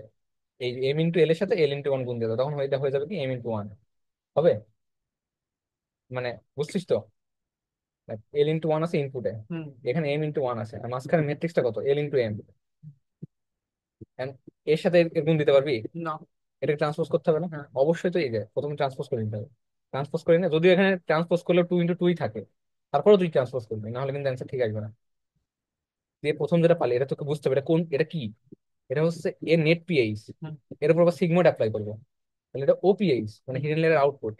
এই M×L এর সাথে L×1 গুণ দেওয়া যাবে, তখন এটা হয়ে যাবে কি M×1 হবে। মানে বুঝছিস তো? L×1 আছে ইনপুটে, হুম। এখানে M×1 আছে, আর মাঝখানে ম্যাট্রিক্সটা কত? L×M। এর সাথে এর গুণ দিতে পারবি? না। এটাকে ট্রান্সপোজ করতে হবে না? হ্যাঁ অবশ্যই, তো এই যে প্রথমে ট্রান্সপোজ করে নিতে হবে। ট্রান্সপোজ করে না, যদিও এখানে ট্রান্সপোজ করলে 2×2 থাকে, তারপরেও তুই ট্রান্সপোজ করবি, নাহলে কিন্তু অ্যান্সার ঠিক আসবে না। দিয়ে প্রথম যেটা পালি, এটা তোকে বুঝতে হবে এটা কোন, এটা কি। এটা হচ্ছে এর নেট পিএইচ, হুম। এর উপর আবার সিগমোড অ্যাপ্লাই করবো, তাহলে এটা ওপিএইচ, মানে হিডেন লেয়ারের আউটপুট।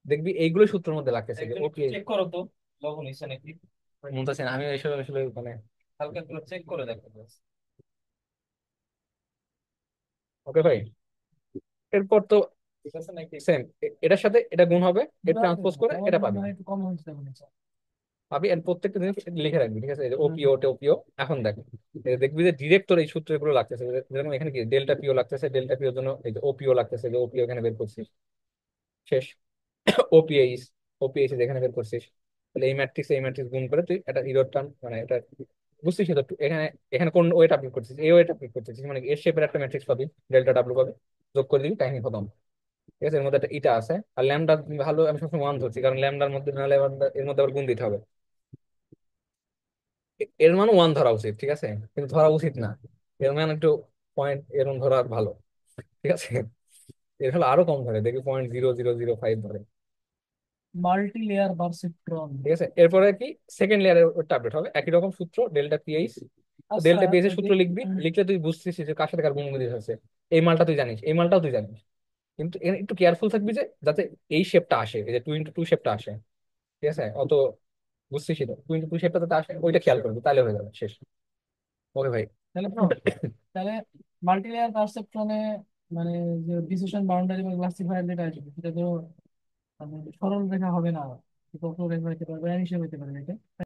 দেখবি এইগুলো সূত্রের মধ্যে লাগতেছে যে ওপিএইচ। চেক করো তো, লবণ নিচ্ছে নাকি? মনে আমি এইসব আসলে মানে হালকা করে চেক করে দেখো। ওকে ভাই, এরপর তো সেম, এটার সাথে এটা গুণ হবে, এটা ট্রান্সপোজ করে আমার এটা পাবি। মনে হয় একটু কম হয়েছে মনে হচ্ছে। পাবি, এন্ড প্রত্যেকটা জিনিস লিখে রাখবি। ঠিক আছে, ওপিও টোপিও। এখন দেখ, দেখবি যে ডিরেক্ট তোর এই সূত্রগুলো লাগতেছে, যেমন এখানে কি ডেল্টা পিও লাগতেছে, ডেল্টা পিওর জন্য এই যে ওপিও লাগতেছে, যে ওপিও এখানে বের করছিস, শেষ। ওপিএইচ, ওপিএইচ এখানে বের করছিস, তাহলে এই ম্যাট্রিক্স গুণ করে তুই এটা ইরোর টার্ম, মানে এটা বুঝছিস তো? এখানে এখানে কোন ওয়েট আপডেট করছিস, এই ওয়েট আপডেট করছিস, মানে এর শেপের একটা ম্যাট্রিক্স পাবি, ডেল্টা ডাব্লিউ পাবি, যোগ করে দিবি, কাহিনী খতম। ঠিক আছে, এর মধ্যে একটা ইটা আছে, আর ল্যামডা ভালো, আমি সবসময় 1 ধরছি, কারণ ল্যামডার মধ্যে নাহলে এর মধ্যে আবার গুণ দিতে হবে। এর মানে 1 ধরা উচিত, ঠিক আছে, কিন্তু ধরা উচিত না। এর মানে একটু পয়েন্ট এরকম ধরা ভালো। ঠিক আছে, এর হলো আরো কম ধরে, দেখি 0.0005 ধরে। Multi layer perceptron. ঠিক আছে, এরপরে কি সেকেন্ড লেয়ারে ওটা আপডেট হবে, একই রকম সূত্র, ডেল্টা পিএইচ। আচ্ছা, ডেল্টা পিএইচ এর এই যে সূত্র লিখবি, লিখলে তুই বুঝছিস যে কার সাথে কার গুণ মিল হচ্ছে। এই মালটা তুই জানিস, এই মালটাও তুই জানিস, কিন্তু এখানে একটু কেয়ারফুল থাকবি যে যাতে এই শেপটা আসে, এই যে 2×2 শেপটা আসে। ঠিক আছে, অত বুঝছিস তো, 2×2 শেপটা যাতে আসে ওইটা খেয়াল করবি, তাহলে হয়ে যাবে, শেষ। ওকে ভাই। তাহলে তাহলে মাল্টি লেয়ার পারসেপট্রনে মানে যে ডিসিশন বাউন্ডারি বা ক্লাসিফায়ার যেটা আসবে সেটা তো মানে সরল রেখা হবে না, বক্ররেখা হতে পারে বা হিসেবে হতে পারে এটা।